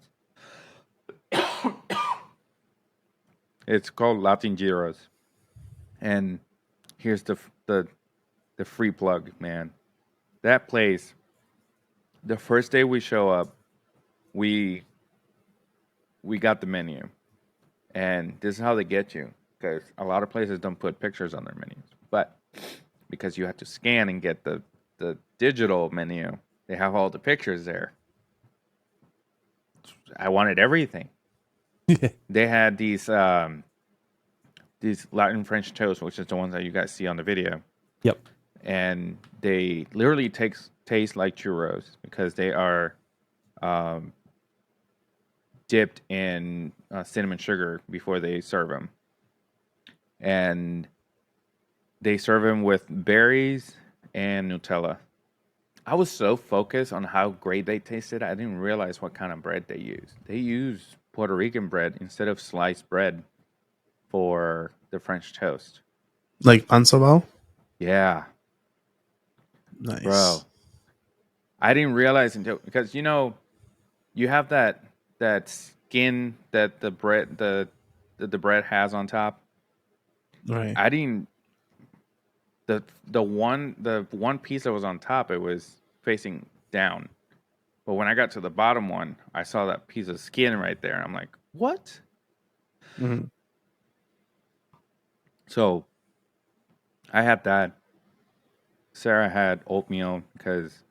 A: It's called Latin Giros. And here's the free plug, man. That place, the first day we show up, we got the menu. And this is how they get you, because a lot of places don't put pictures on their menus. But because you have to scan and get the digital menu, they have all the pictures there. I wanted everything. They had these Latin French toast, which is the ones that you guys see on the video.
C: Yep.
A: And they literally taste like churros, because they are dipped in cinnamon sugar before they serve them. And they serve them with berries and Nutella. I was so focused on how great they tasted, I didn't realize what kind of bread they use. They use Puerto Rican bread instead of sliced bread for the French toast.
D: Like pan sabao?
A: Yeah,
D: Nice.
A: bro. I didn't realize until, because you have that skin that the bread has on top.
D: Right.
A: I didn't, the one piece that was on top, it was facing down. But when I got to the bottom one, I saw that piece of skin right there, and I'm like, what?
D: Mhm.
A: So I had that. Sarah had oatmeal, because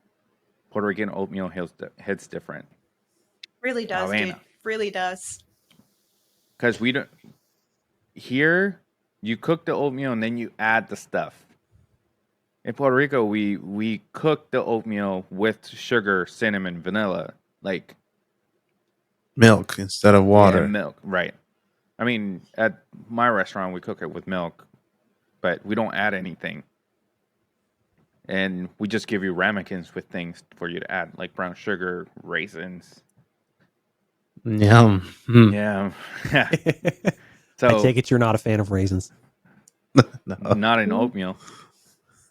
A: Puerto Rican oatmeal hits different.
B: Really does,
A: Avena.
B: dude. Really does.
A: Because we don't, here, you cook the oatmeal and then you add the stuff. In Puerto Rico, we cook the oatmeal with sugar, cinnamon, vanilla, like
D: Milk instead of water.
A: yeah, milk, right? I mean, at my restaurant, we cook it with milk, but we don't add anything. And we just give you ramekins with things for you to add, like brown sugar, raisins.
D: Yum. Hmm.
A: Yeah. Yeah.
C: I
A: So,
C: take it you're not a fan of raisins.
D: No.
A: not in oatmeal.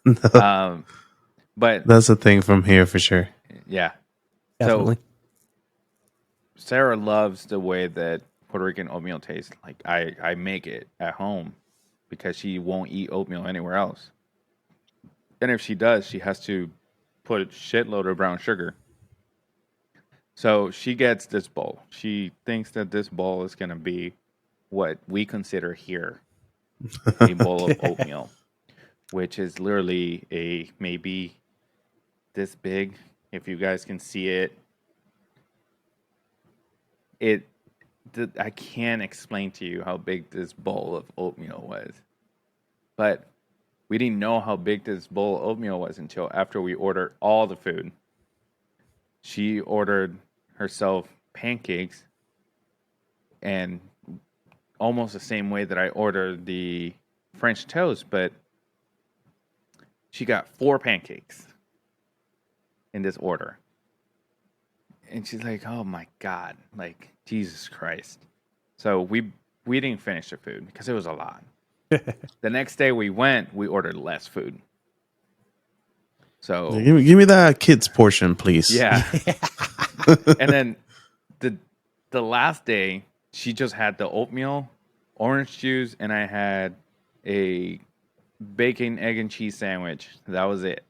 D: No.
A: Um, but
D: That's a thing from here for sure.
A: yeah. So,
C: Definitely.
A: Sarah loves the way that Puerto Rican oatmeal tastes. Like, I make it at home because she won't eat oatmeal anywhere else. And if she does, she has to put a shitload of brown sugar. So she gets this bowl. She thinks that this bowl is going to be what we consider here a bowl of oatmeal, which is literally a maybe this big. If you guys can see it, it I can't explain to you how big this bowl of oatmeal was, but we didn't know how big this bowl of oatmeal was until after we ordered all the food. She ordered herself pancakes and almost the same way that I ordered the French toast, but she got 4 pancakes in this order. And she's like, "Oh my god, like Jesus Christ." So we didn't finish the food because it was a lot. The next day we went, we ordered less food. So
D: Give me that kids portion, please.
A: yeah. And then the last day she just had the oatmeal, orange juice, and I had a bacon, egg, and cheese sandwich. That was it.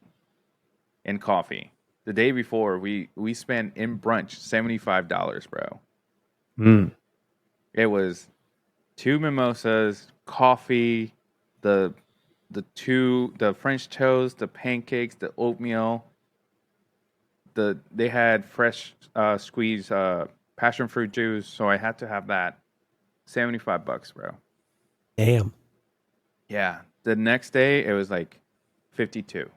A: And coffee. The day before, we spent in brunch $75, bro.
D: Mm.
A: It was 2 mimosas, coffee, the the French toast, the pancakes, the oatmeal. They had fresh squeezed passion fruit juice, so I had to have that. $75, bro.
C: Damn.
A: Yeah. The next day it was like 52.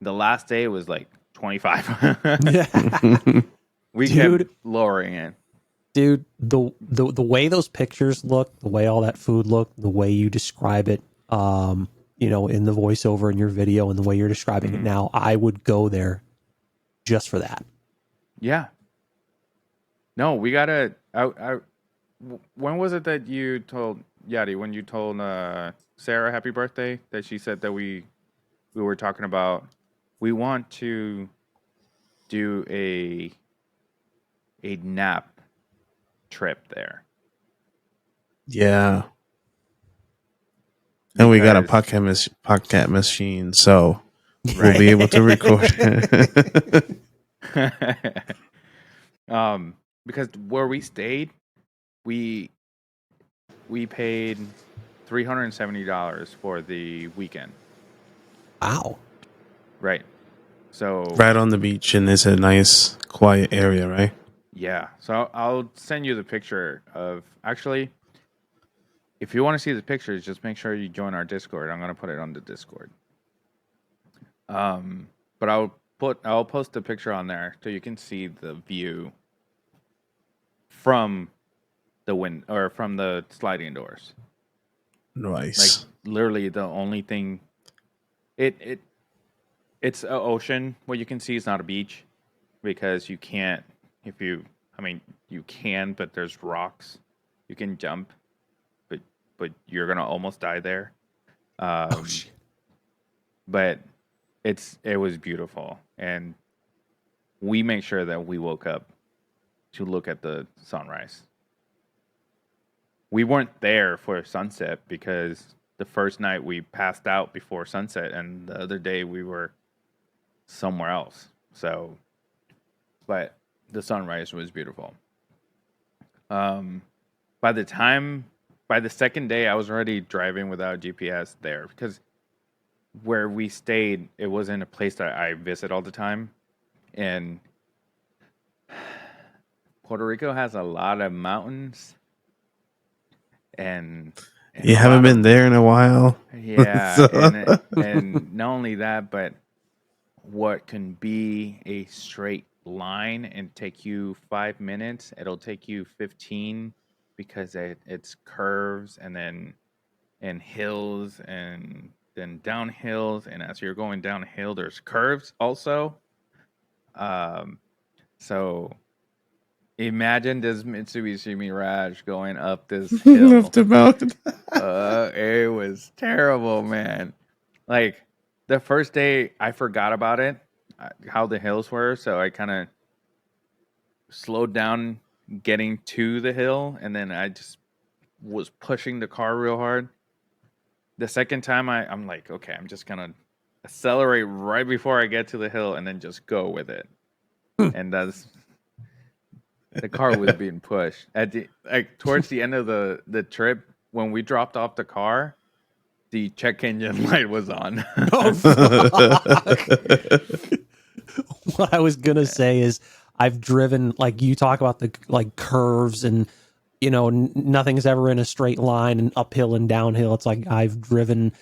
A: The last day was like 25. We
C: Dude.
A: kept lowering it.
C: Dude, the way those pictures look, the way all that food looked, the way you describe it, in the voiceover in your video and the way you're describing it now, I would go there just for that.
A: Yeah. No, we gotta. When was it that you told Yadi? When you told Sarah happy birthday? That she said that we were talking about. We want to do a nap trip there.
D: Yeah. And we got a
A: Because-
D: podcast machine, so we'll
A: Right.
D: be able to record.
A: Because where we stayed, we paid $370 for the weekend.
C: Wow.
A: Right. So
D: Right on the beach, and it's a nice, quiet area, right?
A: yeah. So I'll send you the picture of actually. If you want to see the pictures, just make sure you join our Discord. I'm gonna put it on the Discord. But I'll post a picture on there so you can see the view from the wind or from the sliding doors.
D: Nice.
A: Like literally the only thing it's an ocean. What you can see is not a beach because you can't you can, but there's rocks. You can jump, but you're gonna almost die there.
C: Shit.
A: But it was beautiful, and we make sure that we woke up to look at the sunrise. We weren't there for sunset because the first night we passed out before sunset, and the other day we were somewhere else. So, but the sunrise was beautiful. Um, by the second day, I was already driving without GPS there because where we stayed, it wasn't a place that I visit all the time, and Puerto Rico has a lot of mountains, and
D: You
A: a
D: haven't
A: lot
D: been
A: of
D: there in a while.
A: yeah,
D: So-
A: and not only that, but what can be a straight line and take you 5 minutes, it'll take you 15 because it's curves and hills and then downhills, and as you're going downhill, there's curves also. Um, so imagine this Mitsubishi Mirage going up this
D: Left
A: hill.
D: the mountain.
A: It was terrible, man. Like the first day, I forgot about it, how the hills were, so I kind of slowed down getting to the hill, and then I just was pushing the car real hard. The second time, I'm like, okay, I'm just gonna accelerate right before I get to the hill, and then just go with it. And that's the car was being pushed at the like towards the end of the trip when we dropped off the car. The check engine light was on.
C: Oh, fuck. What I was gonna say is I've driven, like, you talk about the like curves and nothing's ever in a straight line and uphill and downhill. It's like I've driven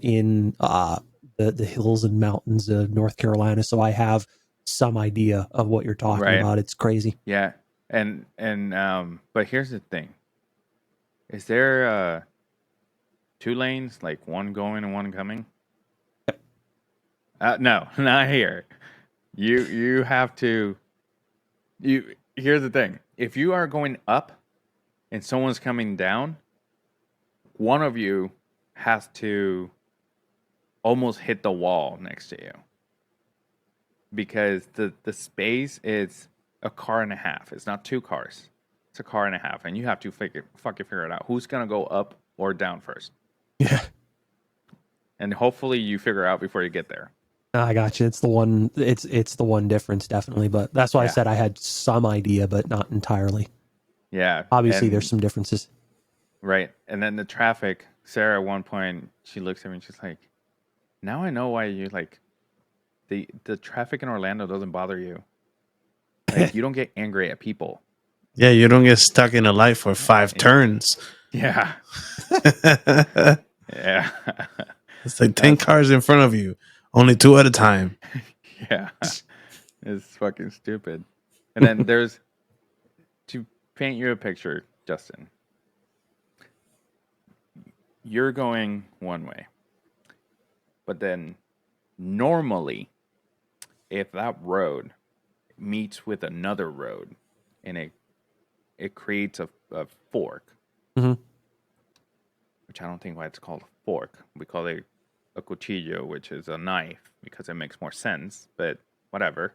C: in the hills and mountains of North Carolina, so I have some idea of what you're talking
A: Right.
C: about. It's crazy.
A: Yeah, and but here's the thing: is there two lanes, like one going and one coming? No, not here. You have to. You Here's the thing: if you are going up and someone's coming down, one of you has to almost hit the wall next to you because the space is a car and a half. It's not two cars. It's a car and a half, and you have to fucking figure it out. Who's gonna go up or down first?
C: Yeah,
A: And hopefully you figure out before you get there.
C: I got you. It's the one. It's the one difference, definitely. But that's why I
A: Yeah.
C: said I had some idea, but not entirely.
A: Yeah.
C: Obviously,
A: and-
C: there's some differences.
A: right. And then the traffic. Sarah, at one point, she looks at me and she's like, "Now I know why you like the traffic in Orlando doesn't bother you. Like you don't get angry at people."
D: Yeah, you don't get stuck in a light for 5 turns.
A: Yeah. Yeah.
D: It's like 10 cars in front of you, only 2 at a time.
A: Yeah. It's fucking stupid. And then there's to paint you a picture, Justin. You're going one way. But then normally if that road meets with another road and it creates a fork,
C: Mhm.
A: which I don't think why it's called a fork. We call it a cuchillo, which is a knife because it makes more sense, but whatever.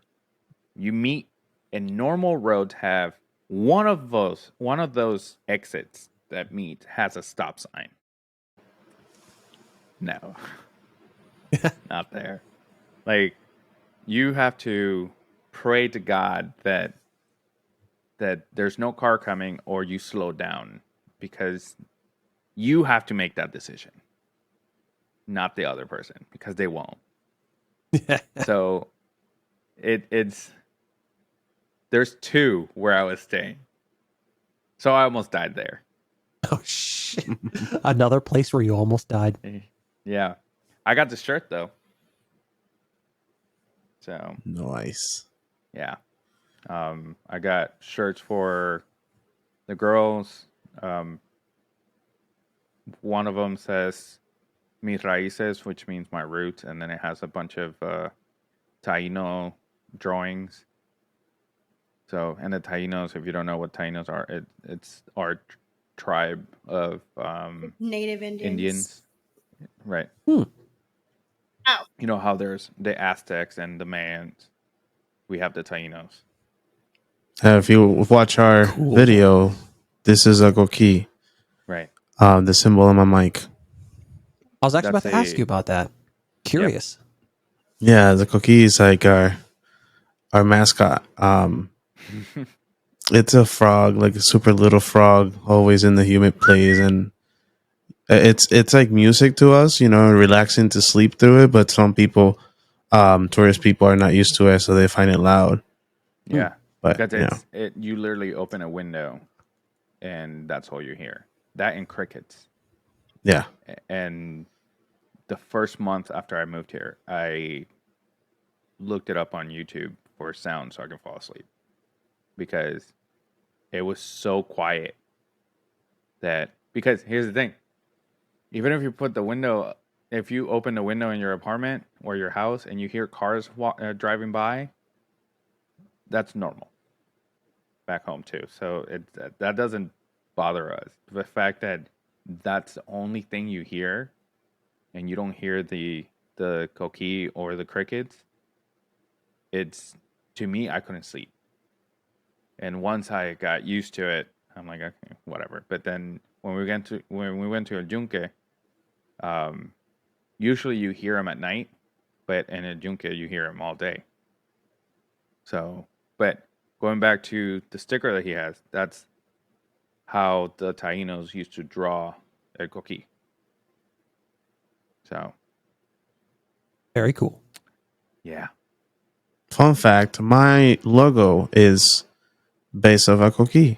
A: You meet and normal roads have one of those exits that meet has a stop sign. No. Not there. Like you have to pray to God that there's no car coming or you slow down because you have to make that decision, not the other person because they won't. So it's there's two where I was staying. So I almost died there.
C: Oh shit! Another place where you almost died.
A: Yeah. I got the shirt though. So
D: Nice.
A: yeah. I got shirts for the girls. One of them says mis raíces, which means my roots, and then it has a bunch of Taino drawings. So, and the Tainos, if you don't know what Tainos are, it's our tribe of
B: Native Indians.
A: Indians, right?
B: Oh.
A: You know how there's the Aztecs and the Mayans. We have the Tainos.
D: If you watch our video, this is a Goki,
A: Right.
D: the symbol on my mic.
C: I was actually
A: That's
C: about to ask you about that. Curious.
D: Yeah, the Goki is like our mascot. It's a frog, like a super little frog, always in the humid place, and it's like music to us, relaxing to sleep through it. But some people, tourist people, are not used to it, so they find it loud.
A: Yeah.
D: But
A: Because you literally open a window and that's all you hear. That and crickets.
D: yeah.
A: And the first month after I moved here, I looked it up on YouTube for sound so I can fall asleep because it was so quiet that because here's the thing, even if you put the window, if you open the window in your apartment or your house and you hear cars driving by, that's normal back home too. So that doesn't bother us. The fact that that's the only thing you hear, and you don't hear the coqui or the crickets, it's to me I couldn't sleep. And once I got used to it, I'm like, okay, whatever. But then when we went to El Yunque, um, usually you hear them at night, but in El Yunque you hear them all day. So, but going back to the sticker that he has, that's how the Tainos used to draw El Coqui. So,
C: Very cool.
A: yeah.
D: Fun fact: my logo is based off a coquille.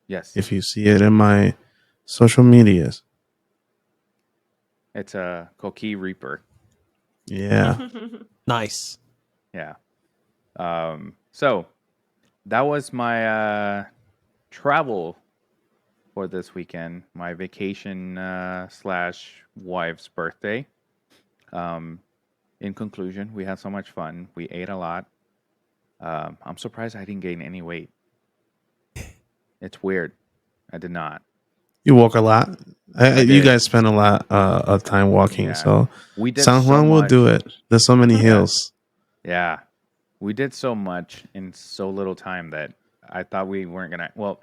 A: Yes.
D: If you see it in my social medias,
A: It's a Coqui Reaper.
D: yeah.
C: Nice.
A: Yeah. So that was my travel for this weekend, my vacation slash wife's birthday. In conclusion, we had so much fun. We ate a lot. I'm surprised I didn't gain any weight. It's weird. I did not.
D: You walk a lot. You
A: did.
D: guys spend a lot of time walking,
A: Yeah.
D: so
A: We did
D: San
A: so
D: Juan will
A: much.
D: do it. There's so many
A: Yeah.
D: hills.
A: Yeah. We did so much in so little time that I thought we weren't going to. Well,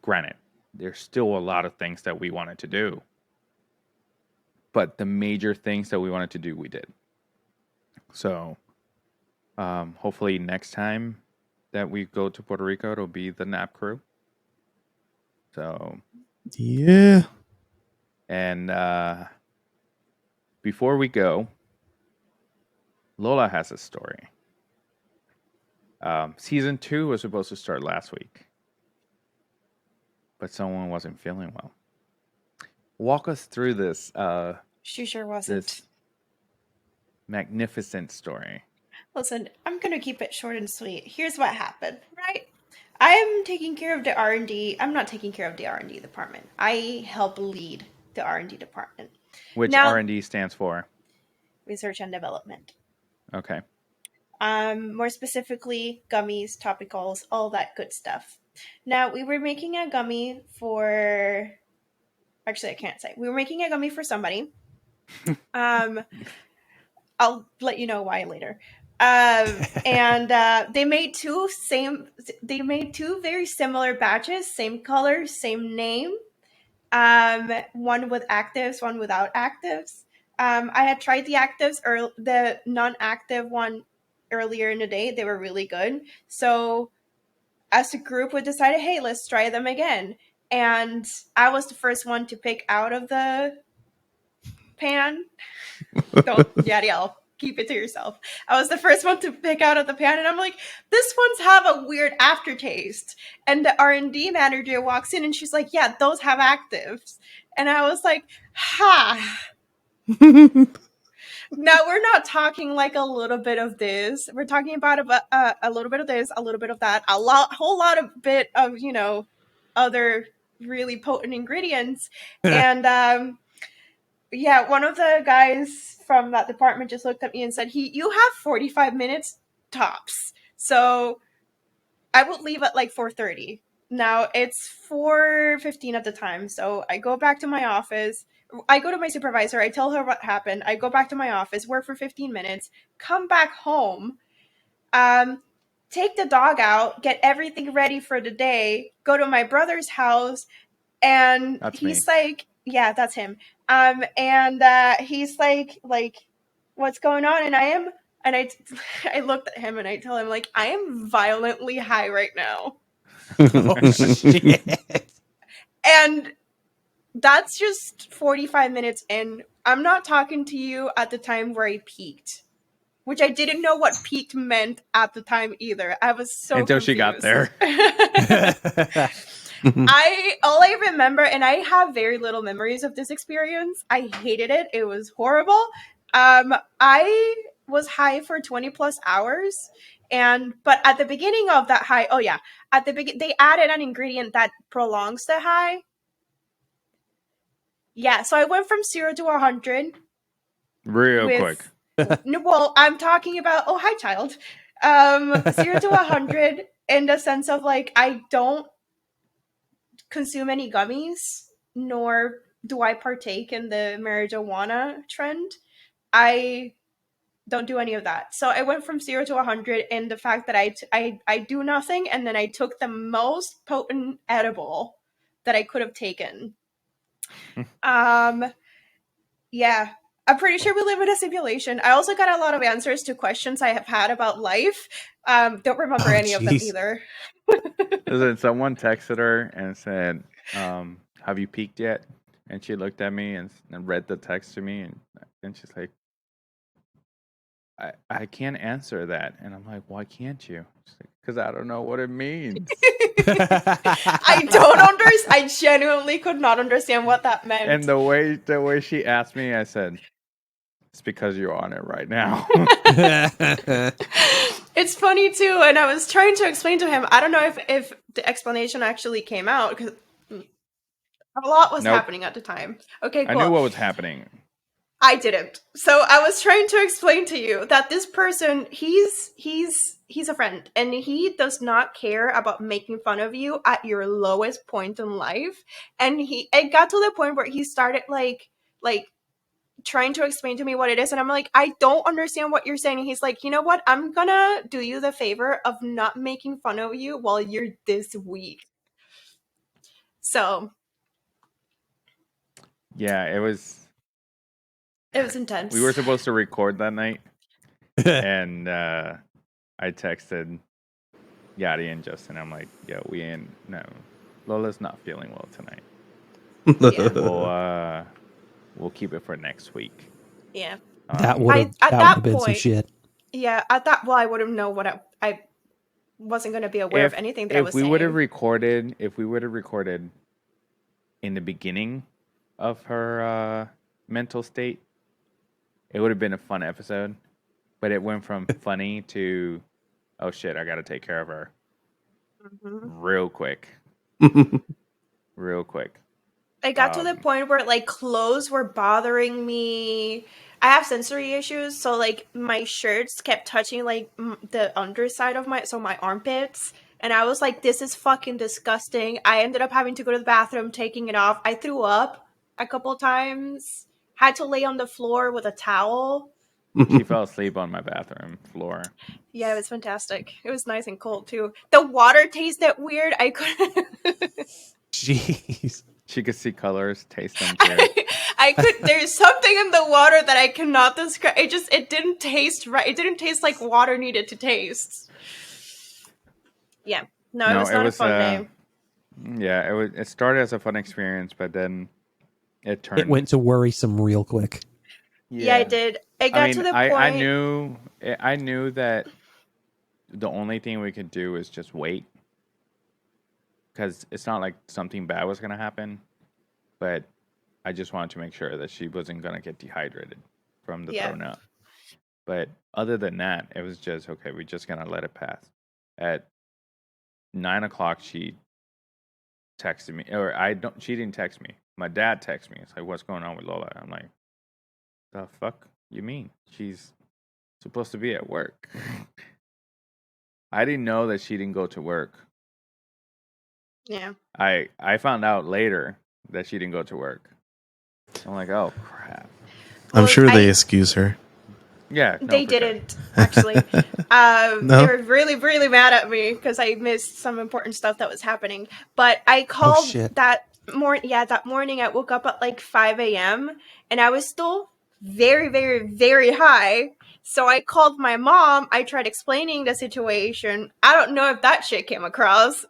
A: granted, there's still a lot of things that we wanted to do. But the major things that we wanted to do, we did. So hopefully next time that we go to Puerto Rico, it'll be the nap crew. So,
D: Yeah.
A: and before we go, Lola has a story. Season 2 was supposed to start last week, but someone wasn't feeling well. Walk us through this
B: She sure wasn't.
A: this magnificent story.
B: Listen, I'm gonna keep it short and sweet. Here's what happened, right? I'm taking care of the R&D. I'm not taking care of the R&D department. I help lead the R&D department.
A: Which
B: Now-
A: R&D stands for?
B: Research and development.
A: Okay.
B: More specifically, gummies, topicals, all that good stuff. Now, we were making a gummy for... Actually, I can't say. We were making a gummy for somebody. I'll let you know why later. And they made two very similar batches, same color, same name. One with actives, one without actives. I had tried the actives or the non-active one earlier in the day. They were really good. So as a group, we decided, hey, let's try them again. And I was the first one to pick out of the pan. Don't Yadiel, keep it to yourself. I was the first one to pick out of the pan, and I'm like, this one's have a weird aftertaste. And the R&D manager walks in and she's like, yeah, those have actives. And I was like, ha. Now we're not talking like a little bit of this. We're talking about a little bit of this, a little bit of that, whole lot of bit of other really potent ingredients. And yeah, one of the guys from that department just looked at me and said, you have 45 minutes tops. So I would leave at like 4:30. Now it's 4:15 at the time. So I go back to my office. I go to my supervisor. I tell her what happened. I go back to my office, work for 15 minutes, come back home, take the dog out, get everything ready for the day, go to my brother's house, and
A: That's
B: he's
A: me.
B: like, yeah, that's him. And he's like, what's going on? And I looked at him and I tell him, like, I am violently high right now.
C: Oh, shit.
B: And that's just 45 minutes in. I'm not talking to you at the time where I peaked, which I didn't know what peaked meant at the time either. I was so
A: Until
B: confused.
A: she got there.
B: All I remember, and I have very little memories of this experience. I hated it. It was horrible. I was high for 20 plus hours. But at the beginning of that high, at the beginning, they added an ingredient that prolongs the high. Yeah, so I went from 0 to 100
A: Real quick.
B: No, well, I'm talking about. Oh, hi, child. 0 to 100 in the sense of like I don't consume any gummies, nor do I partake in the marijuana trend. I don't do any of that. So I went from 0 to 100 in the fact that I do nothing, and then I took the most potent edible that I could have taken. Um, yeah. I'm pretty sure we live in a simulation. I also got a lot of answers to questions I have had about life. Don't remember any of them either.
A: Listen, someone texted her and said, have you peaked yet? And she looked at me and read the text to me, and she's like, I can't answer that. And I'm like, why can't you? Because I don't know what it means.
B: I don't understand. I genuinely could not understand what that meant.
A: And the way she asked me, I said, it's because you're on it right now.
B: It's funny too, and I was trying to explain to him. I don't know if the explanation actually came out because a lot was happening at the time. Okay, cool.
A: I knew what was happening.
B: I didn't. So I was trying to explain to you that this person, he's a friend, and he does not care about making fun of you at your lowest point in life. And it got to the point where he started like trying to explain to me what it is, and I'm like, I don't understand what you're saying. And he's like, you know what? I'm gonna do you the favor of not making fun of you while you're this weak. So
A: yeah, it was
B: intense.
A: We were supposed to record that night, and I texted Yadi and Justin. I'm like, yo, no, Lola's not feeling well tonight.
B: Yeah.
A: We'll keep it for next week.
B: Yeah.
C: That would have been some shit.
B: Yeah, I wouldn't know what I wasn't going to be aware of anything that I was saying.
A: If we would have recorded in the beginning of her mental state, it would have been a fun episode. But it went from funny to, oh shit, I got to take care of her. Real quick. Real quick.
B: It got to the point where like clothes were bothering me. I have sensory issues, so like my shirts kept touching like the underside of my armpits, and I was like, this is fucking disgusting. I ended up having to go to the bathroom, taking it off. I threw up a couple times. Had to lay on the floor with a towel.
A: She fell asleep on my bathroom floor.
B: Yeah, it was fantastic. It was nice and cold too. The water tasted weird. I couldn't.
C: Jeez.
A: She could see colors, taste them too.
B: I could. There's something in the water that I cannot describe. It didn't taste right. It didn't taste like water needed to taste. Yeah. No, it was not a fun day.
A: Yeah, it started as a fun experience, but then it
C: went to worrisome real quick.
B: Yeah, it did. It got to the point.
A: I knew that the only thing we could do is just wait, because it's not like something bad was going to happen, but I just wanted to make sure that she wasn't going to get dehydrated from the throwing up. But other than that, it was just, okay, we're just going to let it pass. At 9 o'clock, she texted me, she didn't text me. My dad texted me. It's like, what's going on with Lola? I'm like, the fuck you mean? She's supposed to be at work. I didn't know that she didn't go to work.
B: Yeah.
A: I found out later that she didn't go to work. I'm like, oh crap.
D: I'm sure they excuse her.
A: Yeah,
B: they didn't actually. They were really, really mad at me because I missed some important stuff that was happening. But I called that morning. Yeah, that morning I woke up at like 5 a.m. and I was still very, very, very high. So I called my mom. I tried explaining the situation. I don't know if that shit came across.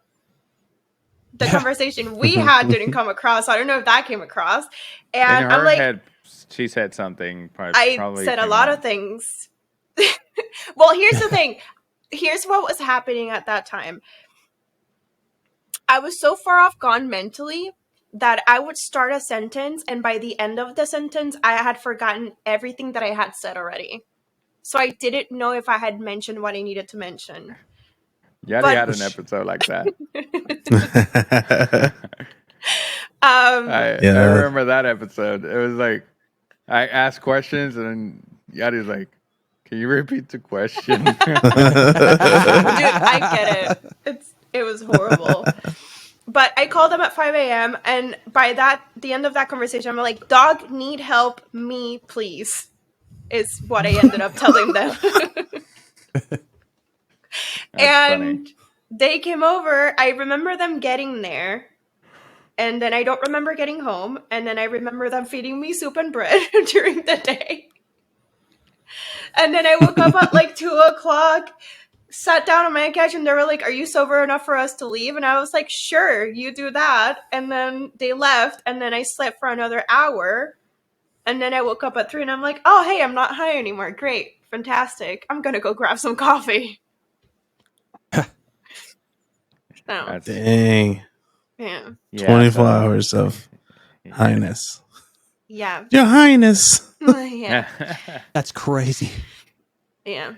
B: The conversation we had didn't come across. I don't know if that came across. And
A: in her
B: I'm like,
A: head, she said something.
B: I said a lot of things. Well, here's the thing. Here's what was happening at that time. I was so far off gone mentally that I would start a sentence, and by the end of the sentence, I had forgotten everything that I had said already. So I didn't know if I had mentioned what I needed to mention.
A: Yeah, they had an episode like that. I
D: Yeah.
A: remember that episode. It was like I asked questions and then Yadi's like, "Can you repeat the question?"
B: Dude, I get it. It was horrible. But I called them at 5 a.m. and by the end of that conversation, I'm like, "Dog, need help, me, please," is what I ended up telling them. And
A: funny.
B: they came over. I remember them getting there. And then I don't remember getting home. And then I remember them feeding me soup and bread during the day. And then I woke up at like 2 o'clock, sat down on my couch, and they were like, "Are you sober enough for us to leave?" And I was like, "Sure, you do that." And then they left. And then I slept for another hour. And then I woke up at 3 and I'm like, "Oh, hey, I'm not high anymore. Great. Fantastic. I'm going to go grab some coffee." So,
A: That's
D: Dang.
B: yeah.
D: 24 hours of highness.
B: Yeah.
D: Your Highness.
B: Yeah.
C: That's crazy.
B: Yeah.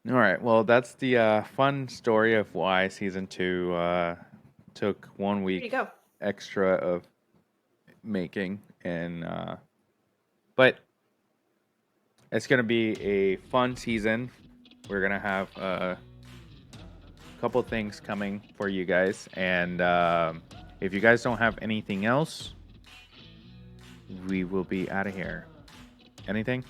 A: All right. Well, that's the fun story of why season 2 took 1
B: There you
A: week
B: go.
A: extra of making, and but it's gonna be a fun season. We're gonna have a couple things coming for you guys, and if you guys don't have anything else, we will be out of here. Anything?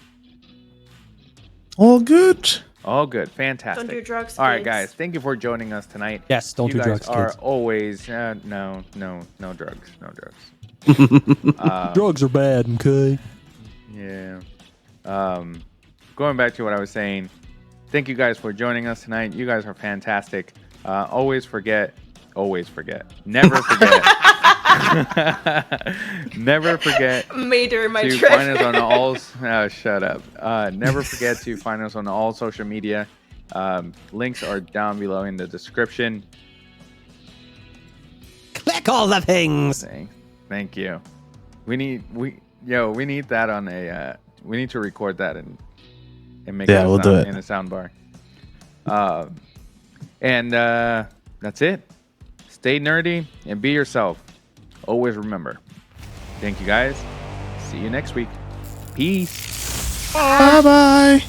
D: All good.
A: All good. Fantastic.
B: Don't do drugs,
A: All right,
B: kids.
A: guys. Thank you for joining us tonight.
C: Yes, don't
A: you
C: do
A: guys
C: drugs,
A: are
C: kids.
A: always no drugs. No drugs.
C: Drugs are bad, okay?
A: Yeah. Going back to what I was saying, thank you guys for joining us tonight. You guys are fantastic. Always forget. Never forget. Never forget
B: Major my
A: to
B: trip.
A: find us on all. Shut up. Never forget to find us on all social media. Links are down below in the description.
C: Click all the things.
A: Thank you. We need that on a. We need to record that and make it
D: we'll do it
A: in a sound bar. And that's it. Stay nerdy and be yourself. Always remember. Thank you guys. See you next week. Peace.
D: Bye bye.